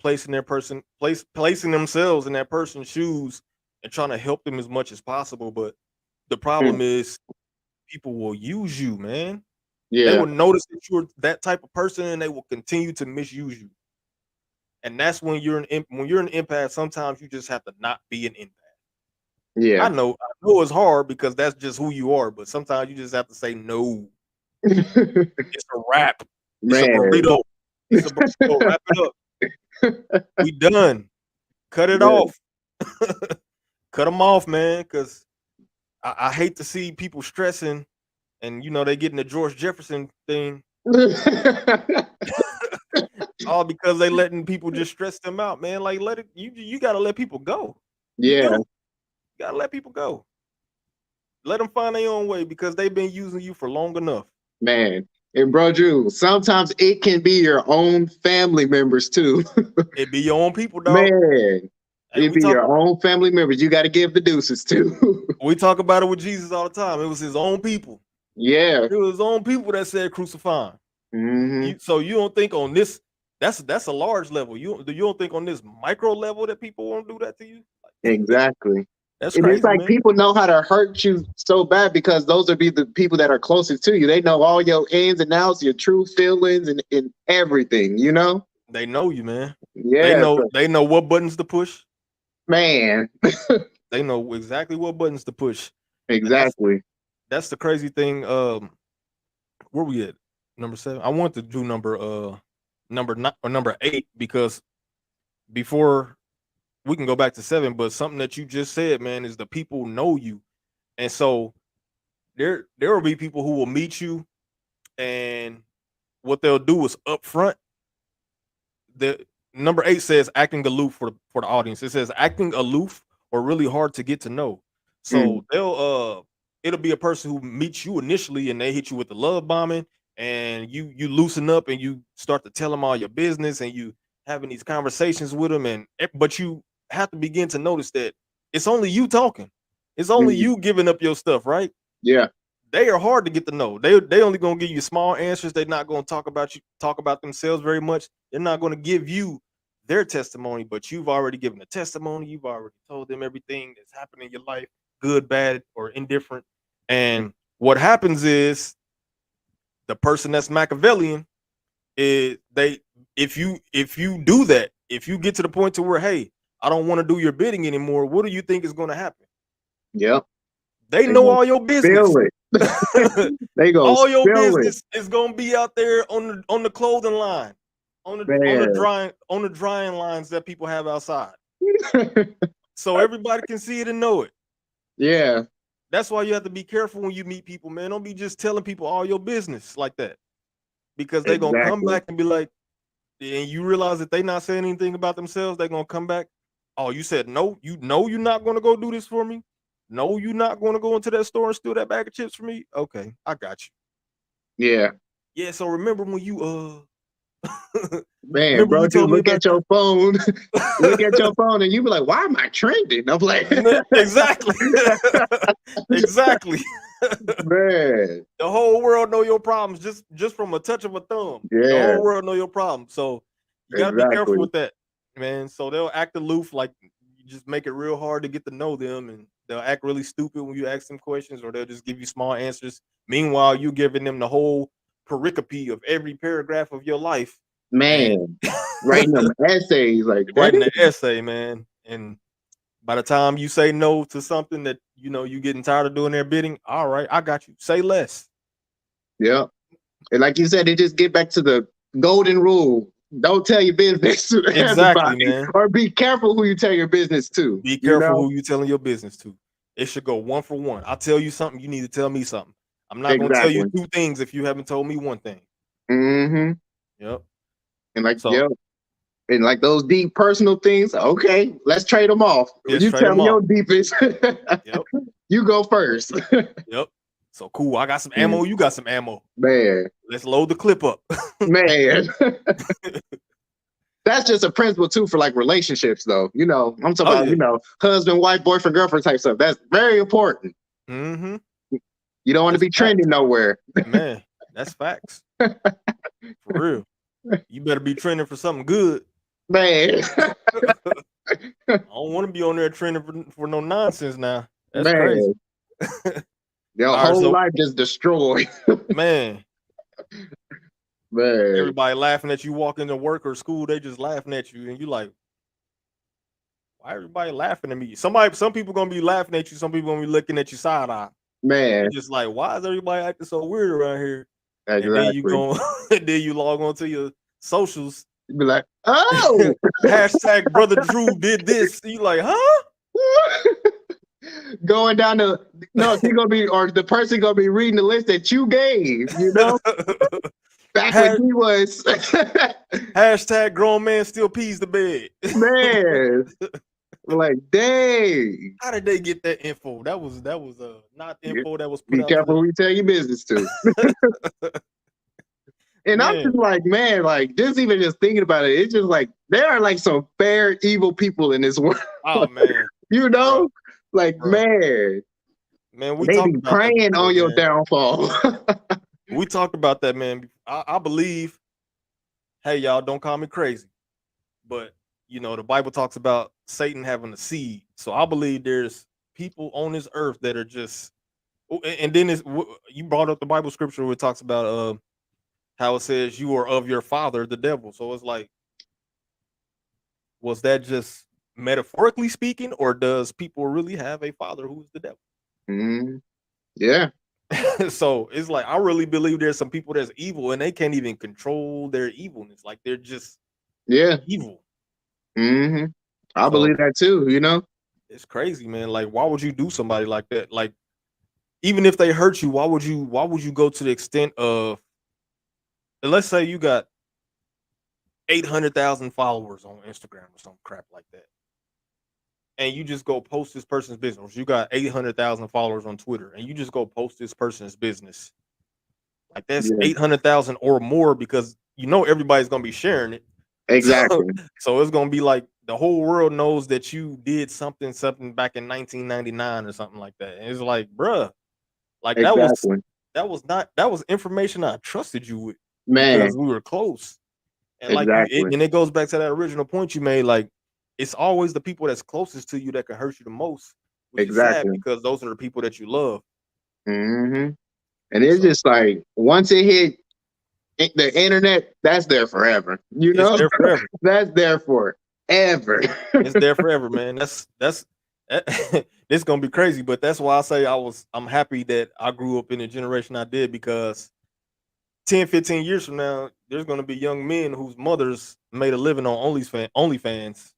placing themselves in that person's shoes and trying to help them as much as possible. But the Hmm. problem is, people will use you, man. They Yeah, will notice that you're that type of person, and they will continue to misuse you. And that's when when you're an empath. Sometimes you just have to not be an empath. yeah. I know it's hard, because that's just who you are. But sometimes you just have to say no. It's a wrap. It's a Man, burrito. It's a burrito. Wrap it up. We done. Cut it man. off. Cut them off, man. Because I hate to see people stressing, and they getting the George Jefferson thing, all because they letting people just stress them out, man. Like, let it. You got to let people go. You do. Yeah, You got to let people go. Let them find their own way, because they've been using you for long enough. man. And bro, Drew, sometimes it can be your own family members too. It be your own people, dog. Man, Hey, it be your own family members. You got to give the deuces to. we talk about it with Jesus all the time. It was his own people. Yeah. It was his own people that said crucify him. Hmm. So you don't think on this? That's a large level. You don't think on this micro level that people won't do that to you? Exactly. That's And it's crazy, like man. people know how to hurt you so bad because those would be the people that are closest to you. They know all your ins and outs, your true feelings, and everything. You know? They know you, man. Yeah. So, They know what buttons to push. man. They know exactly what buttons to push. And Exactly. that's the crazy thing. Where we at? Number 7. I want to do number 8 because before we can go back to 7, but something that you just said, man, is the people know you. And so there will be people who will meet you, and what they'll do is up front. The number 8 says acting aloof for the audience. It says acting aloof or really hard to get to know. Mm. So it'll be a person who meets you initially and they hit you with the love bombing, and you loosen up and you start to tell them all your business and you having these conversations with them, but you have to begin to notice that it's only you talking. It's only Mm. you giving up your stuff, right? Yeah. They are hard to get to know. They only gonna give you small answers. They're not gonna talk about themselves very much. They're not gonna give you their testimony, but you've already given a testimony. You've already told them everything that's happened in your life, good, bad, or indifferent. And what happens is the person that's Machiavellian is if you do that, if you get to the point to where, hey, I don't want to do your bidding anymore, what do you think is gonna happen? Yep. They They know gonna all your business. spill it. They gonna All your spill it. business is gonna be out there on the clothing line, on Man. the drying lines that people have outside, so everybody can see it and know it. Yeah. That's why you have to be careful when you meet people, man. Don't be just telling people all your business like that, because they're gonna come Exactly. back and be like, and you realize that they not saying anything about themselves. They're gonna come back. Oh, you said no. You know you're not gonna go do this for me. No, you're not gonna go into that store and steal that bag of chips for me. Okay, I got you. Yeah. Yeah. So remember when you Man, remember bro, you just told me look about at your phone. Look at your phone and you be like, why am I trending? I'm like, exactly. Exactly. man. The whole world know your problems just from a touch of a thumb. The Yeah, whole world know your problems. So you got to be careful exactly. with that, man. So they'll act aloof, like you just make it real hard to get to know them, and they'll act really stupid when you ask them questions, or they'll just give you small answers. Meanwhile, you giving them the whole pericope of every paragraph of your life, and Man, writing them essays like that. writing an essay, man. And by the time you say no to something that you getting tired of doing their bidding, all right, I got you. Say less. Yeah. And like you said, it just get back to the golden rule. Don't tell your business to Exactly, everybody, man. or be careful who you tell your business to. Be You careful know? who you telling your business to. It should go 1 for 1. I tell you something, you need to tell me something. I'm not gonna tell you Exactly. 2 things if you haven't told me 1 thing. Mm-hmm. Yep. And like, So yeah. And like those deep personal things, okay, let's trade them off. just You trade tell them me off. your deepest. Yep. You go first. Yep. So cool. I got some ammo. You got some ammo. Man, Let's load the clip up. man. That's just a principle too for like relationships, though. You know, I'm talking Oh about, yeah. husband, wife, boyfriend, girlfriend type stuff. That's very important. Mm-hmm. You don't want to That's be facts. trending nowhere. Man, that's facts. For real. You better be trending for something good. Man. I don't want to be on there trending for no nonsense now. That's crazy. Man. Your All right, whole so life just destroyed. man, Man. everybody laughing at you walking to work or school, they just laughing at you, and you like, why everybody laughing at me? Some people gonna be laughing at you, some people gonna be looking at you side eye. Man. You're just like, why is everybody acting so weird around here? Exactly. And then you go, and then you log on to your socials. You be like, oh, hashtag brother Drew did this. You like, huh? going down the she's gonna be, or the person gonna be reading the list that you gave, back when he was hashtag grown man still pees the bed. man. Like, dang. How did they get that info? That was not info that was put Be out. careful who you tell your business to. And man. I'm just like, man, like just even just thinking about it, it's just like there are like some fair evil people in this world. Oh man. Bro. Like, bro. Man, we they talked be about praying that before, on your man. downfall. We talked about that, man. I believe, hey y'all, don't call me crazy, but the Bible talks about Satan having a seed. So I believe there's people on this earth that are just. And then you brought up the Bible scripture where it talks about how it says you are of your father, the devil. So it's like, was that just metaphorically speaking, or does people really have a father who's the devil? Yeah. So it's like, I really believe there's some people that's evil and they can't even control their evilness. Like, they're just evil. I believe that too, It's crazy, man. Like, why would you do somebody like that? Like, even if they hurt you, why would you go to the extent of, let's say you got 800,000 followers on Instagram or some crap like that, and you just go post this person's business. You got 800,000 followers on Twitter, and you just go post this person's business. Like, that's 800,000 or more, because everybody's gonna be sharing it. Exactly. So it's gonna be like the whole world knows that you did something back in 1999 or something like that. And it's like, bruh, like that was information I trusted you with, because we were close. And and it goes back to that original point you made. Like, it's always the people that's closest to you that can hurt you the most, which is sad, because those are the people that you love. And it's just like, once it hit the internet, that's there forever. It's there forever. That's there forever. It's there forever, man. That's it's gonna be crazy, but that's why I say I'm happy that I grew up in the generation I did, because 10, 15 years from now, there's gonna be young men whose mothers made a living on OnlyFans,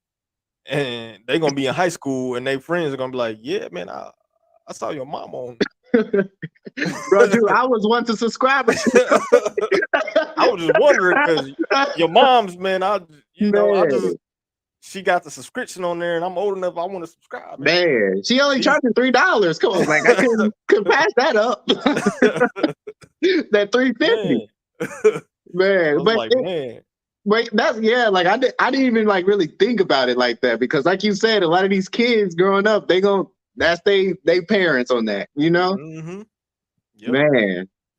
and they're gonna be in high school, and their friends are gonna be like, "Yeah, man, I saw your mom on." Bro, dude, I was one to subscribe. I was just wondering, because your mom's, man, she got the subscription on there, and I'm old enough, I want to subscribe. Man, she only charging $3. Come on, like, I couldn't pass that up. That $3.50. Man, but that's like, I didn't even like really think about it like that, because like you said, a lot of these kids growing up, that's they parents on that, Yep.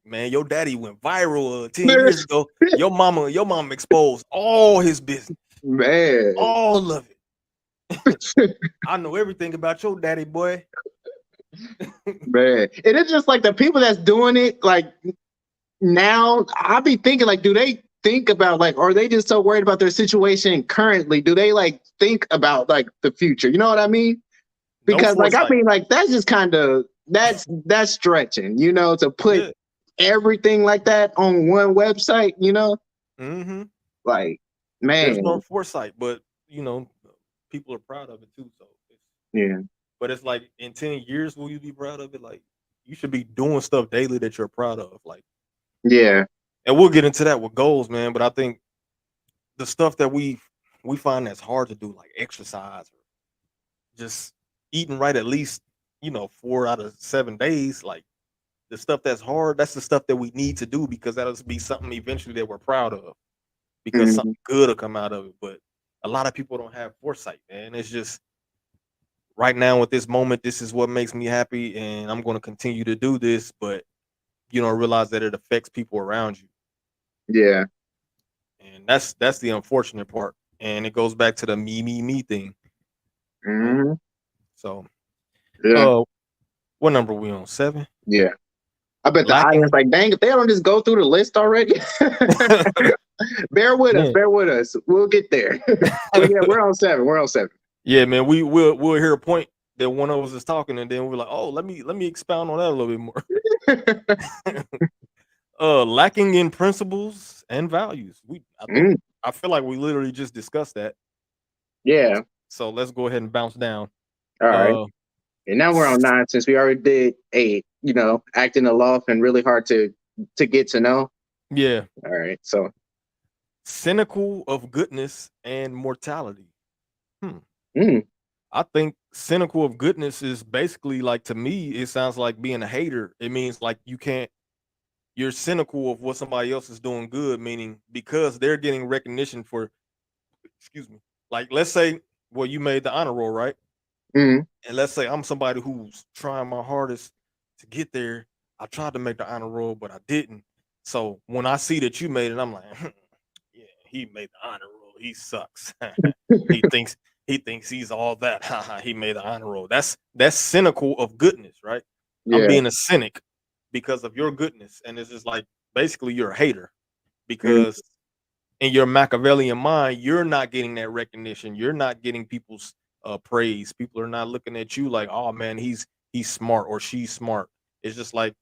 Man, your daddy went viral 10 years ago. Your mama exposed all his business. Man, all of it. I know everything about your daddy, boy. Man, and it's just like the people that's doing it, like, now, I be thinking, like, do they think about, like, are they just so worried about their situation currently? Do they like think about like the future? You know what I mean? Because like, I mean, like, that's just kind of that's stretching, to put everything like that on one website, Like, man, there's no foresight, but people are proud of it too. So but it's like, in 10 years, will you be proud of it? Like, you should be doing stuff daily that you're proud of. Like, and we'll get into that with goals, man. But I think the stuff that we find that's hard to do, like exercise or just eating right at least 4 out of 7 days, like, the stuff that's hard, that's the stuff that we need to do, because that'll be something eventually that we're proud of, because something good will come out of it. But a lot of people don't have foresight, man. It's just, right now, at this moment, this is what makes me happy, and I'm going to continue to do this, but you don't realize that it affects people around you. And that's the unfortunate part. And it goes back to the me thing. So what number are we on? 7? I bet the audience like, dang, if they don't just go through the list already. bear with us, we'll get there. But yeah, we're on 7. Yeah, man, we'll hear a point that one of us is talking, and then we're like, oh, let me expound on that a little bit more. Lacking in principles and values. I feel like we literally just discussed that. So let's go ahead and bounce down. All right. And now we're on 9, since we already did 8, acting aloft and really hard to get to know. Yeah. All right. So, cynical of goodness and mortality. I think cynical of goodness is basically, like, to me, it sounds like being a hater. It means like you're cynical of what somebody else is doing good, meaning because they're getting recognition for, like, let's say, well, you made the honor roll, right? And let's say I'm somebody who's trying my hardest to get there. I tried to make the honor roll, but I didn't. So when I see that you made it, I'm like, yeah, he made the honor roll. He sucks. he thinks he's all that. He made the honor roll. That's cynical of goodness, right? I'm Yeah. being a cynic because of your goodness, and it's just like basically you're a hater because in your Machiavellian mind, you're not getting that recognition. You're not getting people's praise. People are not looking at you like, oh man, he's smart or she's smart. It's just like,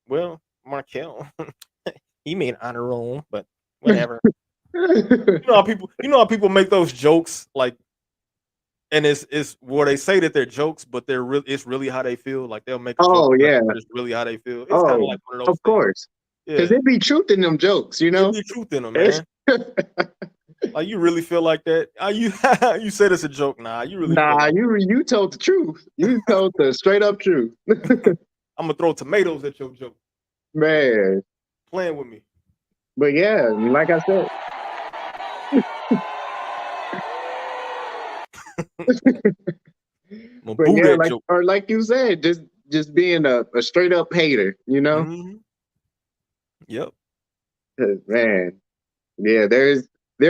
well, Markel, he made honor roll, but whatever. You know how people make those jokes, like, and it's where they say that they're jokes, but they're really it's really how they feel. Like they'll make a joke, Oh yeah. but it's really how they feel. It's kind of Oh, like one of those of things. course. Because Yeah, there be truth in them jokes, you know. there's truth in them, man. Like you really feel like that? You you said it's a joke, nah. You really feel Nah, like you told the truth. You told the straight up truth, I'm gonna throw tomatoes at your joke. man. Playing with me. But yeah, like I said, I'm gonna but boo yeah, that joke. like you said, just being a straight up hater, you know. Mhm. Yep. 'Cause, man, yeah, there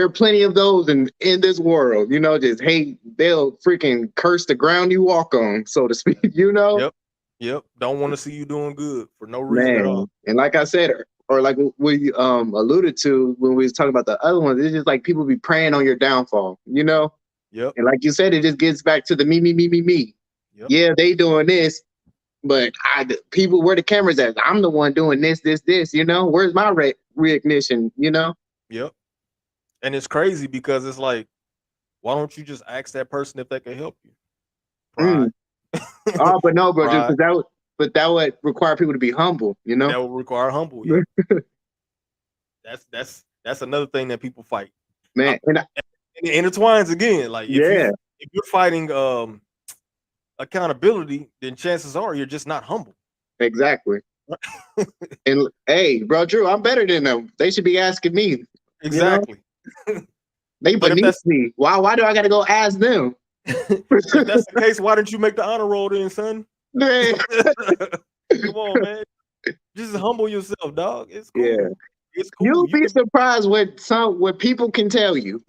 are plenty of those in this world, you know. Just hate, they'll freaking curse the ground you walk on, so to speak, you know. Yep. Yep. Don't want to see you doing good for no reason at all. Man, and like I said, or like we alluded to when we was talking about the other ones, it's just like people be preying on your downfall, you know. Yep. And like you said, it just gets back to the me. Yep. Yeah, they doing this, but people, where the cameras at? I'm the one doing this, you know. Where's my recognition, you know? Yep. And it's crazy because it's like, why don't you just ask that person if they can help you? Pride. Oh, but no, bro, Pride. that would require people to be humble, you know. That would require humble. Yeah. That's another thing that people fight. Man, and it intertwines again. Like if you're fighting accountability, then chances are you're just not humble. exactly. And hey, bro, Drew, I'm better than them. They should be asking me. Exactly. You know? They But if beneath me. Why do I got to go ask them? If that's the case, why didn't you make the honor roll then, son? Man. Come on, man. Just humble yourself, dog. It's cool. Yeah. It's cool. You'll be surprised what people can tell you.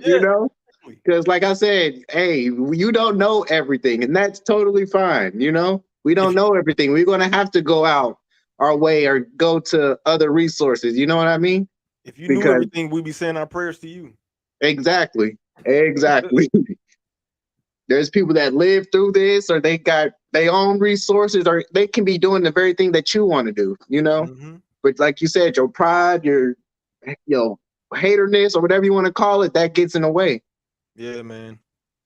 You know? Because like I said, hey, you don't know everything, and that's totally fine, you know? We don't know everything. We're gonna have to go out our way or go to other resources. You know what I mean? If you knew everything, we'd be saying our prayers to you. Exactly. There's people that live through this, or they got their own resources, or they can be doing the very thing that you want to do, you know? Mm-hmm. But like you said, your pride, your haterness, or whatever you want to call it, that gets in the way. Yeah, man.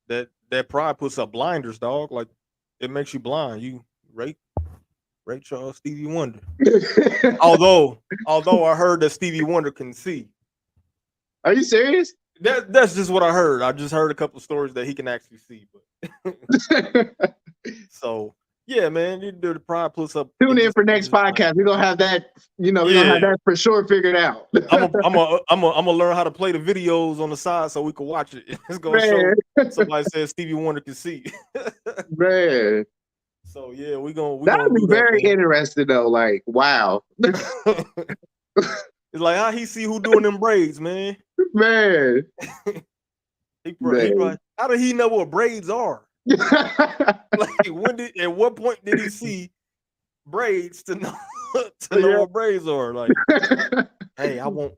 That pride puts up blinders, dog. Like it makes you blind. You rate Charles Stevie Wonder. although I heard that Stevie Wonder can see. Are you serious? That's just what I heard. I just heard a couple of stories that he can actually see. But so yeah, man, the pride puts up. Tune in for next podcast. We're gonna have that, you know, we're gonna have that for sure figured out. I'm gonna learn how to play the videos on the side so we can watch it. It's gonna show somebody says Stevie Wonder can see. Man. So yeah, that'd be very interesting though. Like, wow. It's like how he see who doing them braids, man. Man. He probably, how did he know what braids are? Like at what point did he see braids to know what braids are? Like, hey, I want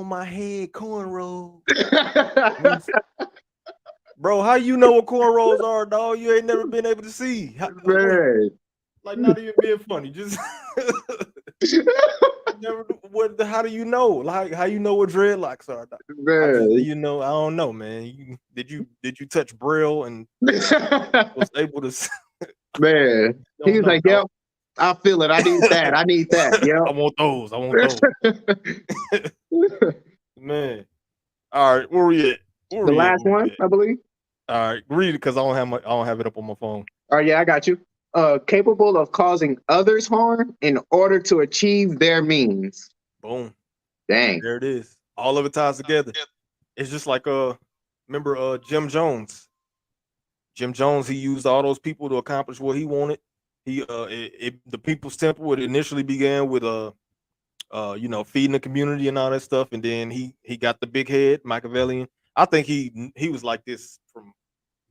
my head cornrows. Bro, how you know what cornrows are, dog? You ain't never been able to see. Like, not even being funny. Just how do you know? Like, how you know what dreadlocks are? You know, I don't know, man. Did you touch Braille and was able to? Man, he was like, "Yep, I feel it. I need that. I need that. Yeah, I want those. Man, all right, where we at? The last one, I believe. All right, read it because I don't have it up on my phone. All right, yeah, I got you. Capable of causing others harm in order to achieve their means. Boom. Dang. There it is. All of it ties together. It's just like remember Jim Jones. Jim Jones, he used all those people to accomplish what he wanted. He the People's Temple, it initially began with feeding the community and all that stuff, and then he got the big head, Machiavellian. I think he was like this from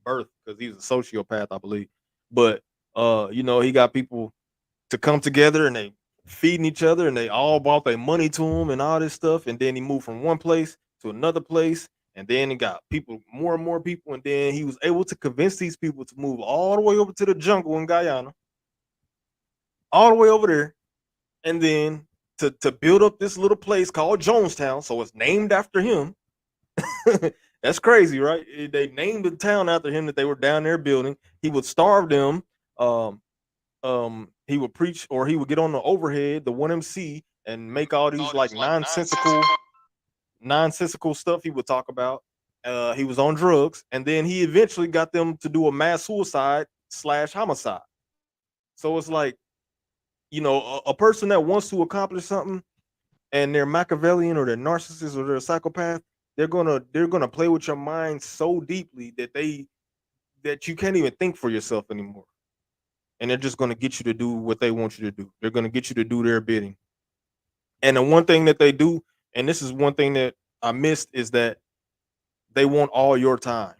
birth because he's a sociopath, I believe. But he got people to come together and they feeding each other and they all brought their money to him and all this stuff. And then he moved from one place to another place. And then he got people, more and more people. And then he was able to convince these people to move all the way over to the jungle in Guyana, all the way over there. And then to build up this little place called Jonestown. So it's named after him. That's crazy, right? They named the town after him that they were down there building. He would starve them. He would preach, or he would get on the overhead, the 1MC, and make all these like nonsensical stuff he would talk about. He was on drugs, and then he eventually got them to do a mass suicide / homicide. So it's like, a person that wants to accomplish something and they're Machiavellian or they're narcissist or they're a psychopath, they're gonna play with your mind so deeply that you can't even think for yourself anymore. And they're just gonna get you to do what they want you to do. They're gonna get you to do their bidding. And the one thing that they do, and this is one thing that I missed, is that they want all your time.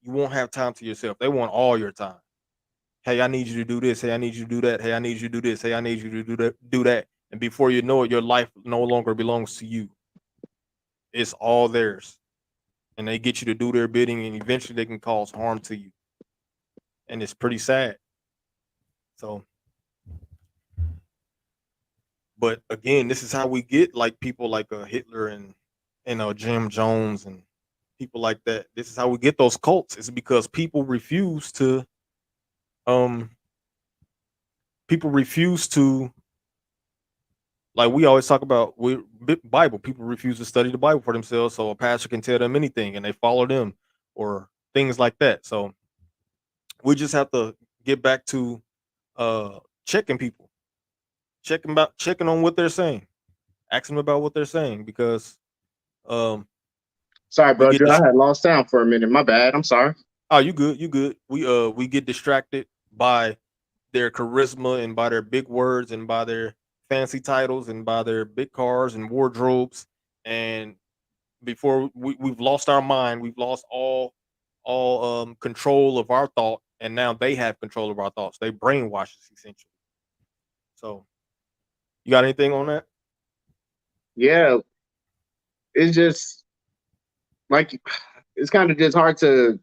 You won't have time to yourself. They want all your time. Hey, I need you to do this. Hey, I need you to do that. Hey, I need you to do this. Hey, I need you to do that. And before you know it, your life no longer belongs to you. It's all theirs. And they get you to do their bidding, and eventually they can cause harm to you. And it's pretty sad. So, but again, this is how we get like people like Hitler and Jim Jones and people like that. This is how we get those cults. It's because people refuse to like we always talk about Bible. People refuse to study the Bible for themselves, so a pastor can tell them anything and they follow them or things like that. So we just have to get back to checking people, checking on what they're saying, asking them about what they're saying, because sorry, bro, I had lost sound for a minute. My bad. I'm sorry. Oh, you good. We get distracted by their charisma and by their big words and by their fancy titles and by their big cars and wardrobes, and before we've lost our mind, we've lost all control of our thought, and now they have control of our thoughts. They brainwash us essentially. So, you got anything on that? Yeah, it's just like it's kind of just hard to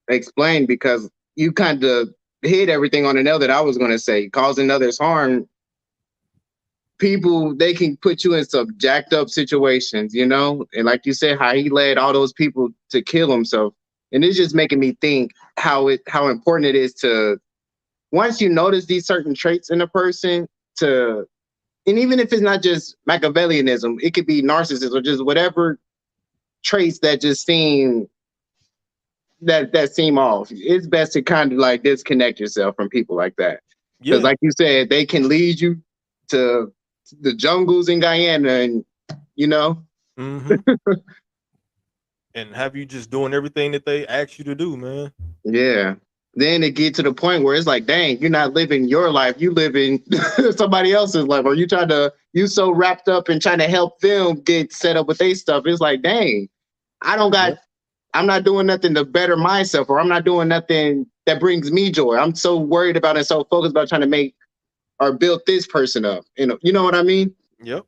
explain because you kind of hit everything on the nail that I was going to say. Causing others harm, people, they can put you in some jacked up situations, and like you said, how he led all those people to kill himself. And it's just making me think how important it is to, once you notice these certain traits in a person, and even if it's not just Machiavellianism, it could be narcissism or just whatever traits that just seem off. It's best to kind of like disconnect yourself from people like that. Because like you said, they can lead you to the jungles in Guyana and Mm-hmm. And have you just doing everything that they ask you to do, man. Yeah. Then it get to the point where it's like, dang, you're not living your life, you living somebody else's life, or you so wrapped up in trying to help them get set up with their stuff. It's like, dang, I'm not doing nothing to better myself, or I'm not doing nothing that brings me joy. I'm so worried about and so focused about trying to make or build this person up. You know what I mean? Yep.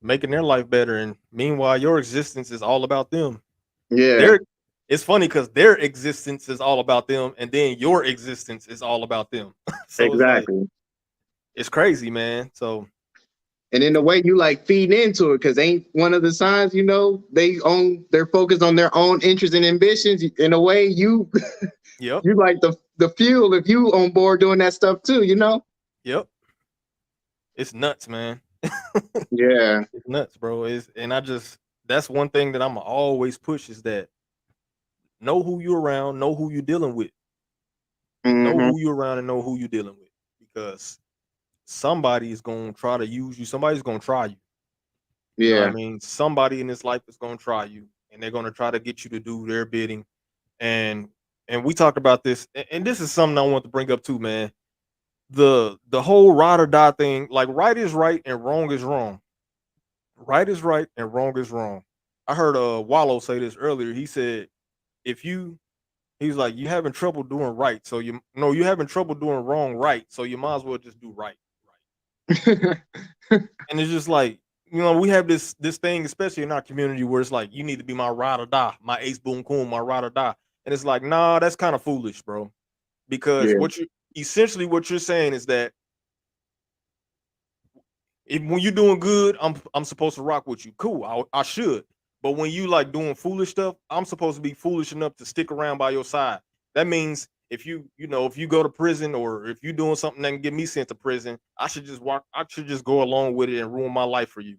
Making their life better, and meanwhile your existence is all about them. Yeah. It's funny because their existence is all about them, and then your existence is all about them. So exactly. It's crazy, man. So, and in a way, you like feeding into it, because ain't one of the signs, they're focused on their own interests and ambitions. In a way, you like the fuel if you on board doing that stuff too. Yep. It's nuts, man. Yeah, it's nuts, bro. That's one thing that I'm always push, is that know who you're around, know who you're dealing with. Mm-hmm. Know who you're around and know who you're dealing with, because somebody is going to try to use you. Somebody's going to try you. Yeah. You know what I mean, somebody in this life is going to try you, and they're going to try to get you to do their bidding. And we talked about this, and this is something I want to bring up too, man. The whole ride or die thing, like right is right and wrong is wrong. Right is right and wrong is wrong. I heard Wallow say this earlier. He said, he's like, you having trouble doing right, so you're having trouble doing wrong right, so you might as well just do right. And it's just like, we have this thing, especially in our community, where it's like, you need to be my ride or die, my ace boom coon, my ride or die. And it's like, nah, that's kind of foolish, bro. Because Yeah. what you're saying is that when you're doing good, I'm supposed to rock with you. Cool, I should. But when you like doing foolish stuff, I'm supposed to be foolish enough to stick around by your side. That means if you go to prison, or if you're doing something that can get me sent to prison, I should just go along with it and ruin my life for you.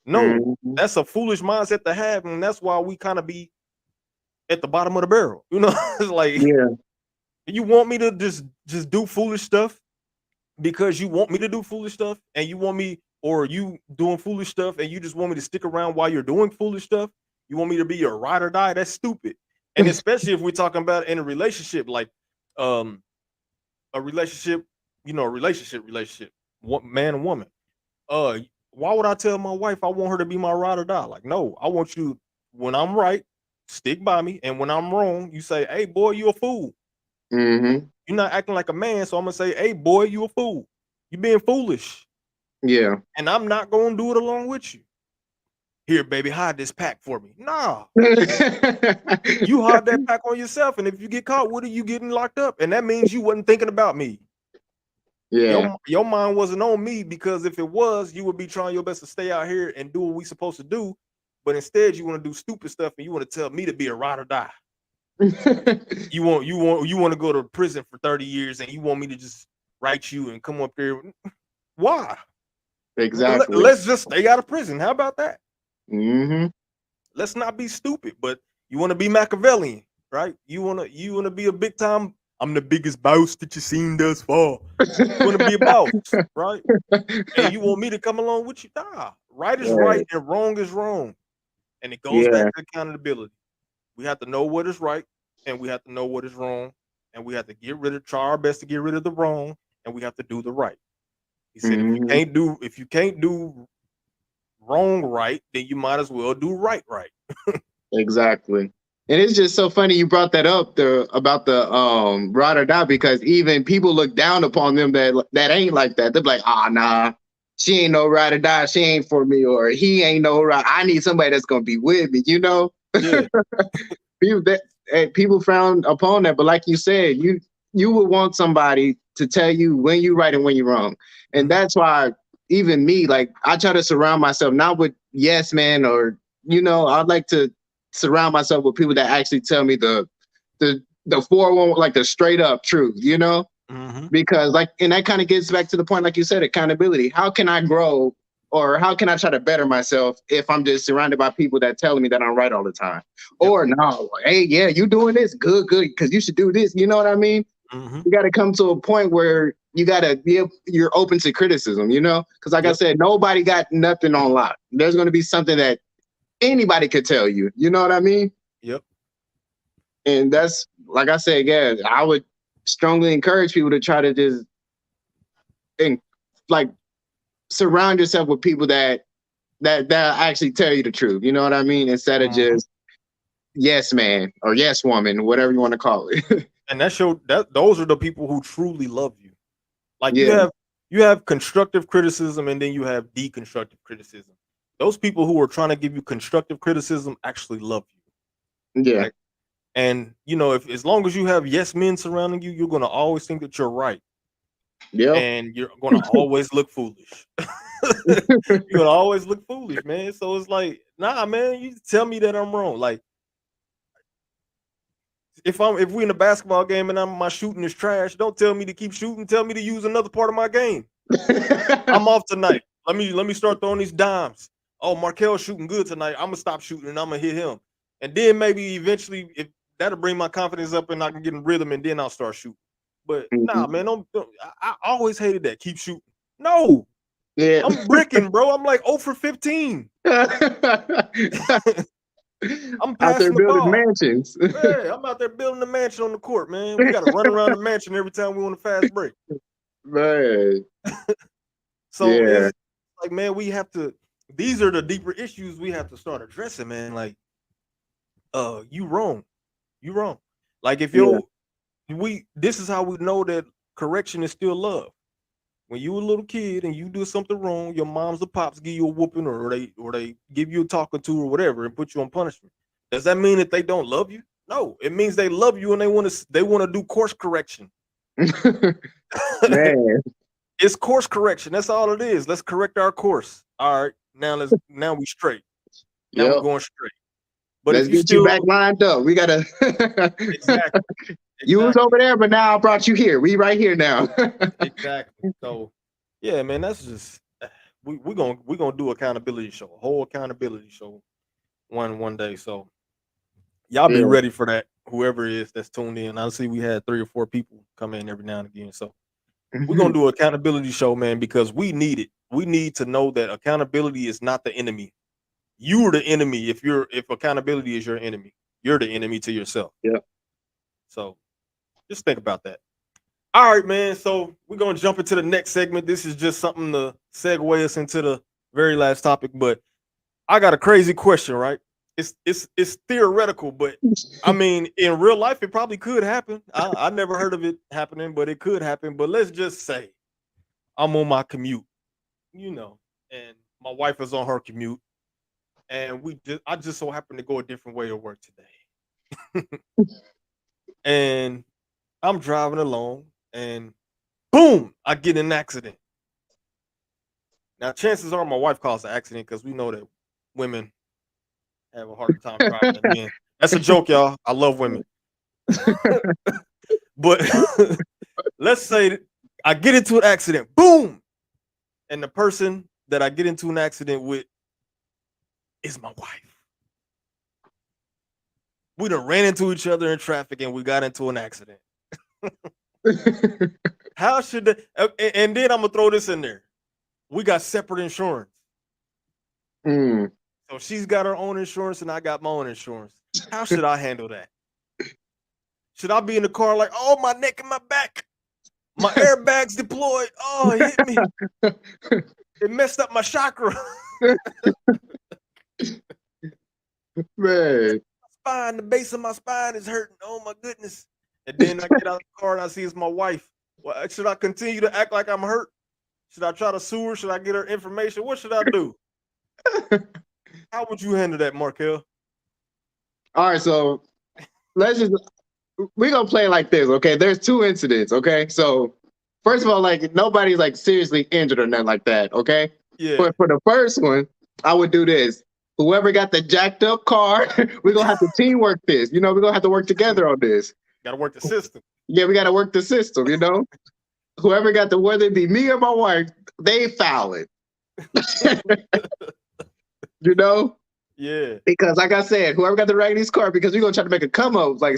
No, Mhm. that's a foolish mindset to have, and that's why we kind of be at the bottom of the barrel. It's like, Yeah. you want me to just do foolish stuff because you want me to do foolish stuff, and you want me, or you doing foolish stuff and you just want me to stick around while you're doing foolish stuff. You want me to be your ride or die? That's stupid. And especially if we're talking about in a relationship, like a relationship, relationship, man and woman. Why would I tell my wife I want her to be my ride or die? Like, no, I want you, when I'm right, stick by me, and when I'm wrong, you say, hey boy, you a fool. Mm-hmm. You're not acting like a man, so I'm gonna say, hey boy, you a fool. You being foolish. Yeah. And I'm not gonna do it along with you. Here, baby, hide this pack for me. Nah, you hide that pack on yourself, and if you get caught with it, you getting locked up, and that means you wasn't thinking about me. Yeah. Your mind wasn't on me, because if it was, you would be trying your best to stay out here and do what we supposed to do, but instead you want to do stupid stuff, and you want to tell me to be a ride or die. You want to go to prison for 30 years, and you want me to just write you and come up here. Why? Exactly. Let's just stay out of prison. How about that? Mm-hmm. Let's not be stupid. But you want to be Machiavellian, right? You want to be a big time. I'm the biggest boss that you've seen thus far. You want to be a boss, right? And you want me to come along with you? Nah. Right is right and wrong is wrong. And it goes back to accountability. We have to know what is right, and we have to know what is wrong, and we have to try our best to get rid of the wrong, and we have to do the right. He said, if you can't do wrong right, then you might as well do right. Exactly. And it's just so funny you brought that up about the ride or die, because even people look down upon them that ain't like that. They're like, nah, she ain't no ride or die, she ain't for me, or he ain't no ride. I need somebody that's gonna be with me, Yeah. People frown upon that, but like you said, you would want somebody to tell you when you're right and when you're wrong. And that's why even me, like, I try to surround myself not with yes men, or I'd like to surround myself with people that actually tell me the 411, like the straight up truth, because and that kind of gets back to the point, like you said, accountability. How can I grow, or how can I try to better myself if I'm just surrounded by people that telling me that I'm right all the time? Yep. Or no, hey, yeah, you doing this good, because you should do this. You know what I mean? You got to come to a point where you got to you're open to criticism, because like I said, nobody got nothing on lock. There's going to be something that anybody could tell you. You know what I mean? Yep. And that's, like I said, yeah, I would strongly encourage people to try to just surround yourself with people that actually tell you the truth. You know what I mean? Instead of just yes man or yes woman, whatever you want to call it. And those are the people who truly love you. Like, you have constructive criticism, and then you have deconstructive criticism. Those people who are trying to give you constructive criticism actually love you. Yeah. Right? And if as long as you have yes men surrounding you, you're going to always think that you're right. Yeah. And you're going to always look foolish. You're going to always look foolish, man. So it's like, nah, man, you tell me that I'm wrong. Like, if we're in a basketball game and my shooting is trash, don't tell me to keep shooting. Tell me to use another part of my game. I'm off tonight. Let me start throwing these dimes. Oh, Markel's shooting good tonight. I'm gonna stop shooting and I'm gonna hit him. And then maybe eventually, if that'll bring my confidence up and I can get in rhythm, and then I'll start shooting. But nah, man, I always hated that. Keep shooting. No. Yeah. I'm bricking, bro. I'm like 0 for 15. I'm out there passing the building ball. mansions. Yeah, I'm out there building a mansion on the court, man. We got to run around the mansion every time we want a fast break. Man. So it's like, man, we have to. These are the deeper issues we have to start addressing, man. Like, you wrong. You wrong. Like if Yeah. this is how we know that correction is still love. When you a little kid and you do something wrong, your moms or pops give you a whooping, or they give you a talking to or whatever and put you on punishment. Does that mean that they don't love you? No, it means they love you and they want to do course correction. Man. It's course correction. That's all it is. Let's correct our course. All right, now we straight. Now Yep. we're going straight. But Let's if you get you back lined up. We gotta. exactly. You was over there, but now I brought you here. We right here now. Exactly. So, yeah, man, that's just we're gonna do accountability show, a whole accountability show one day. So y'all be Yeah. ready for that. Whoever it is that's tuned in. I see we had 3 or 4 people come in every now and again. So we're gonna do an accountability show, man, because we need it. We need to know that accountability is not the enemy. You're the enemy if accountability is your enemy. You're the enemy to yourself. Yeah. So just think about that. All right, man. So we're gonna jump into the next segment. This is just something to segue us into the very last topic. But I got a crazy question, right? It's theoretical, but I mean, in real life, it probably could happen. I never heard of it happening, but it could happen. But let's just say I'm on my commute, and my wife is on her commute, and I just so happen to go a different way to work today. And I'm driving along, and boom, I get in an accident. Now, chances are my wife caused the accident because we know that women have a harder time driving than men. That's a joke, y'all. I love women. But let's say I get into an accident, boom, and the person that I get into an accident with is my wife. We done ran into each other in traffic and we got into an accident. How should and then I'm gonna throw this in there. We got separate insurance. So she's got her own insurance and I got my own insurance. How should I handle that? Should I be in the car like, oh, my neck and my back, my airbags deployed. Oh, it hit me. It messed up my chakra. Man. Spine, the base of my spine is hurting. Oh my goodness. And then I get out of the car and I see it's my wife. Well, should I continue to act like I'm hurt? Should I try to sue her? Should I get her information? What should I do? How would you handle that, Markel? All right, so we're gonna play like this, okay? There's 2 incidents, okay? So first of all, like nobody's like seriously injured or nothing like that, okay? Yeah. But for the first one, I would do this. Whoever got the jacked up car, we're gonna have to teamwork this. We're gonna have to work together on this. Gotta work the system. Yeah, we gotta work the system, Whoever got whether it be me or my wife, they foul it. Yeah. Because like I said, whoever got the raggedy car, because we're gonna try to make a come up. Like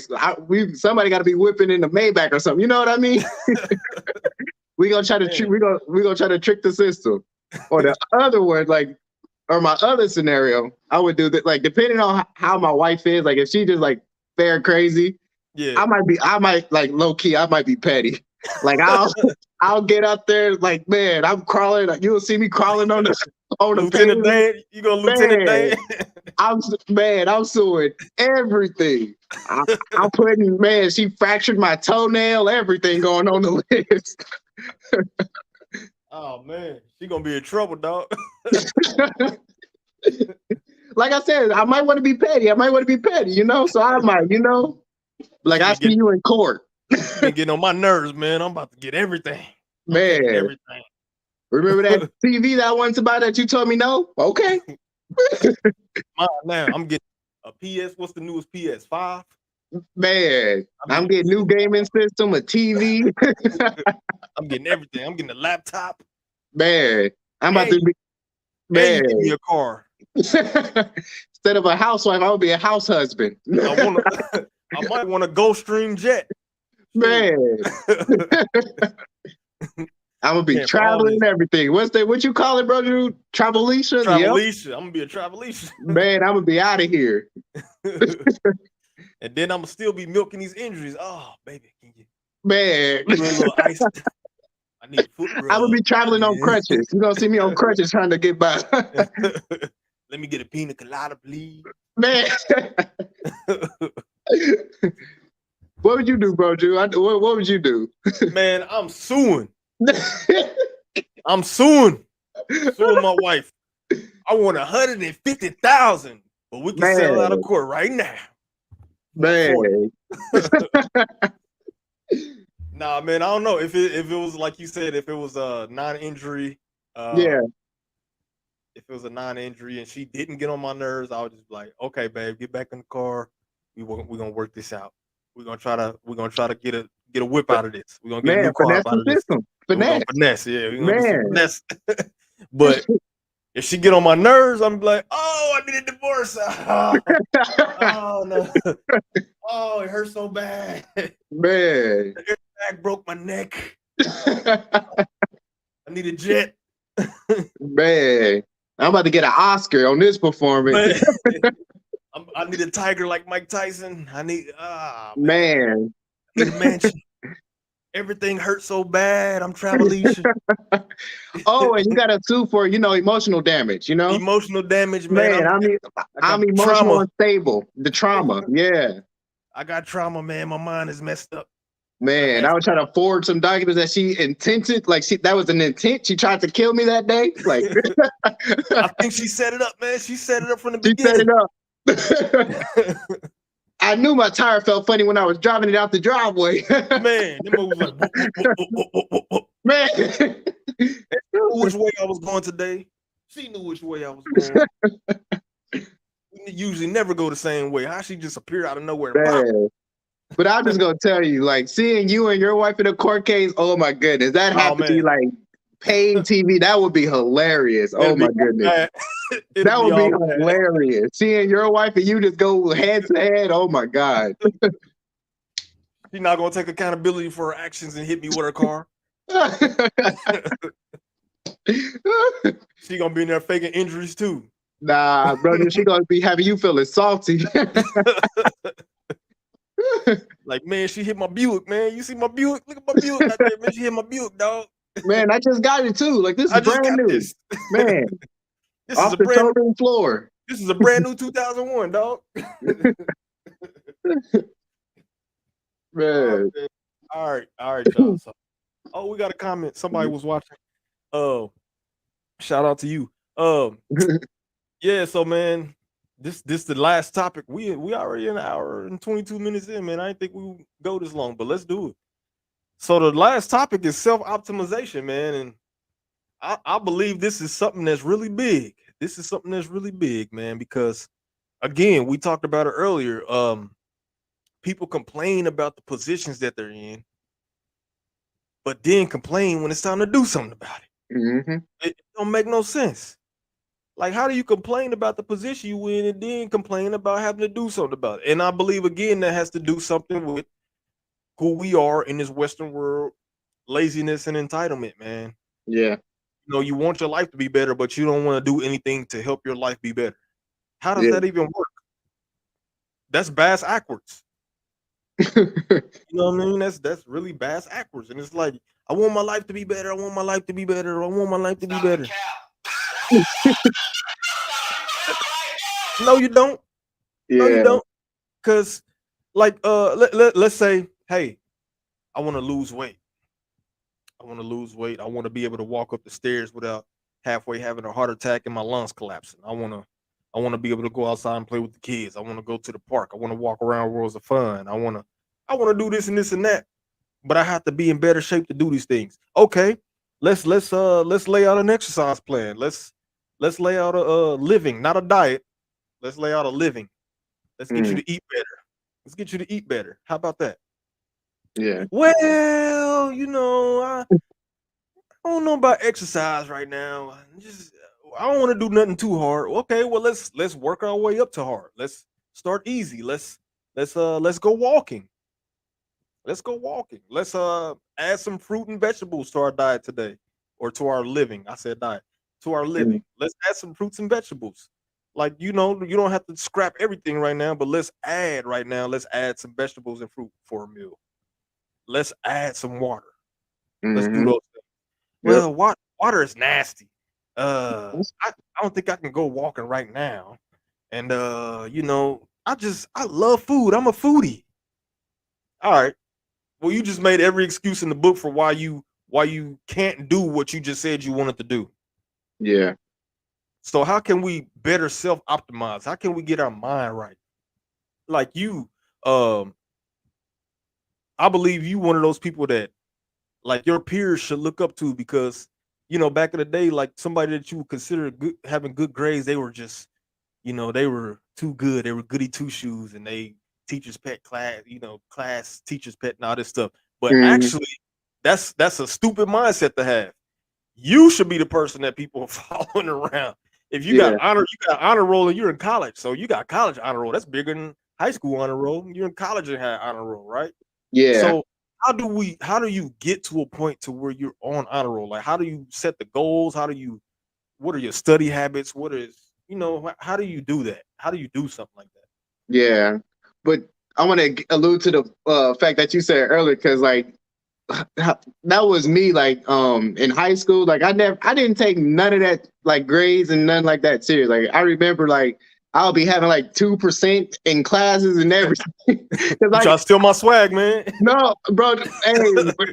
somebody got to be whipping in the Maybach or something. You know what I mean? We're gonna try to we're gonna try to trick the system. Or the other one, or my other scenario, I would do that. Like depending on how my wife is, like if she just like fair crazy, yeah, I might like low key, I might be petty. Like I'll get out there, like man, I'm crawling. You'll see me crawling on the Lieutenant Dan. You go Lieutenant Dan. I'm suing everything. I'm putting she fractured my toenail, everything going on the list. Oh man, she gonna be in trouble, dog. Like I said, I might want to be petty. So I might, like I see you in court. Been getting on my nerves, man. I'm about to get everything. Man, everything. Remember that TV that once about that you told me no? Okay. Now I'm getting a PS. What's the newest PS5? Man, I'm getting new gaming system, a TV. I'm getting everything. I'm getting a laptop. Man, I'm about to be. Man, give me a car. Instead of a housewife, I would be a house husband. I might want a Gulfstream jet. Man. I'm gonna be traveling and everything. What you call it, bro? Travelisha? Travelisha. Yep. I'm gonna be a Travelisha. Man, I'm gonna be out of here. And then I'm gonna still be milking these injuries. Oh, baby, can you? Man, a little ice? I need foot rub. I'm gonna be traveling on crutches. You're gonna see me on crutches trying to get by. Let me get a pina colada, please. Man. What would you do, bro, Drew? What would you do? Man, I'm suing. I'm suing my wife. I want 150,000, but we can settle out of court right now. Man. Nah, man, I don't know if it was like you said, if it was a non-injury, Yeah. if it was a non-injury and she didn't get on my nerves, I would just be like, okay, babe, get back in the car. We're gonna work this out. We're gonna try to get a whip out of this. We're gonna get a new car finesse out of the this. system. We're gonna Finesse. finesse, yeah. We're gonna do some Man. finesse. But if she get on my nerves, I'm like, oh, I need a divorce. Oh no. Oh, it hurts so bad. Man. The airbag broke my neck. I need a jet. Man. I'm about to get an Oscar on this performance. I need a tiger like Mike Tyson. I need man. I need a mansion. Everything hurts so bad. I'm Travelisha. Oh, and you got a sue for, emotional damage, Emotional damage, man. I'm emotional unstable. The trauma. Yeah. I got trauma, man. My mind is messed up. Man, I was trying to forward some documents that she intended, that was an intent. She tried to kill me that day. Like I think she set it up, man. She set it up from the beginning. She set it up. I knew my tire felt funny when I was driving it out the driveway. Man, them was like, man. She knew which way I was going today. She knew which way I was going. We usually never go the same way. How she just appear out of nowhere? But I'm just gonna tell you, like, seeing you and your wife in a court case, oh my goodness, that happened to you like paid TV. That would be hilarious. Oh my goodness. That would be hilarious. Seeing your wife and you just go head to head. Oh my God. She's not gonna take accountability for her actions and hit me with her car. She gonna be in there faking injuries too. Nah, brother, she gonna be having you feeling salty. Like, man, she hit my Buick, man. You see my Buick? Look at my Buick out there, man. She hit my Buick, dog. Man, I just got it too. Like, this is brand new. This. Man. This off is the showroom floor. This is a brand new 2001, dog. Man. All right, y'all. So, we got a comment. Somebody was watching. Shout out to you. Yeah. So, man, this the last topic. We already an hour and 22 minutes in, man. I didn't think we would go this long, but let's do it. So the last topic is self-optimization, man, and I believe this is something that's really big. This is something that's really big, man, because again, we talked about it earlier. People complain about the positions that they're in, but then complain when it's time to do something about it. Mm-hmm. It don't make no sense. Like, how do you complain about the position you in and then complain about having to do something about it? And I believe, again, that has to do something with who we are in this Western world, laziness and entitlement, man. Yeah. You want your life to be better, but you don't want to do anything to help your life be better. How does that even work? That's bass backwards. You know what I mean? That's really bass backwards. And it's like, I want my life to be better. I want my life to be better. I want my life to be better. No, you don't. Yeah. No, you don't. Because, like, let's say, hey, I want to lose weight. I want to lose weight. I want to be able to walk up the stairs without halfway having a heart attack and my lungs collapsing. I want to be able to go outside and play with the kids. I want to go to the park. I want to walk around worlds of fun. I want to do this and this and that. But I have to be in better shape to do these things. Okay, let's lay out an exercise plan. Let's lay out a living, not a diet. Let's lay out a living. Let's get you to eat better. Let's get you to eat better. How about that? Yeah. Well, I don't know about exercise right now. I don't want to do nothing too hard. Okay, well let's work our way up to hard. Let's start easy. Let's go walking. Let's go walking. Let's add some fruit and vegetables to our diet today, or to our living. I said diet. To our living. Let's add some fruits and vegetables. Like, you don't have to scrap everything right now, but let's add some vegetables and fruit for a meal. Let's add some water. Let's do those things. Well, water is nasty. I don't think I can go walking right now. And I love food. I'm a foodie. All right. Well, you just made every excuse in the book for why you can't do what you just said you wanted to do. Yeah. So how can we better self-optimize? How can we get our mind right? Like you, um, I believe you one of those people that like your peers should look up to because back in the day, like somebody that you would consider good having good grades, they were just, they were too good. They were goody two shoes and they teachers pet class, class teachers pet and all this stuff. But Mhm. actually, that's a stupid mindset to have. You should be the person that people are following around. If Yeah. you got honor roll and you're in college. So you got college honor roll. That's bigger than high school honor roll. You're in college and have honor roll, right? Yeah. So how do you get to a point to where you're on honor roll? Like how do you set the goals? What are your study habits? How do you do that? How do you do something like that? Yeah. But I want to allude to the fact that you said earlier, because like that was me. Like in high school, like I didn't take none of that like grades and nothing like that serious. Like I remember like I'll be having like 2% in classes and everything. 'Cause, You like try to steal my swag, man. no, bro. Hey,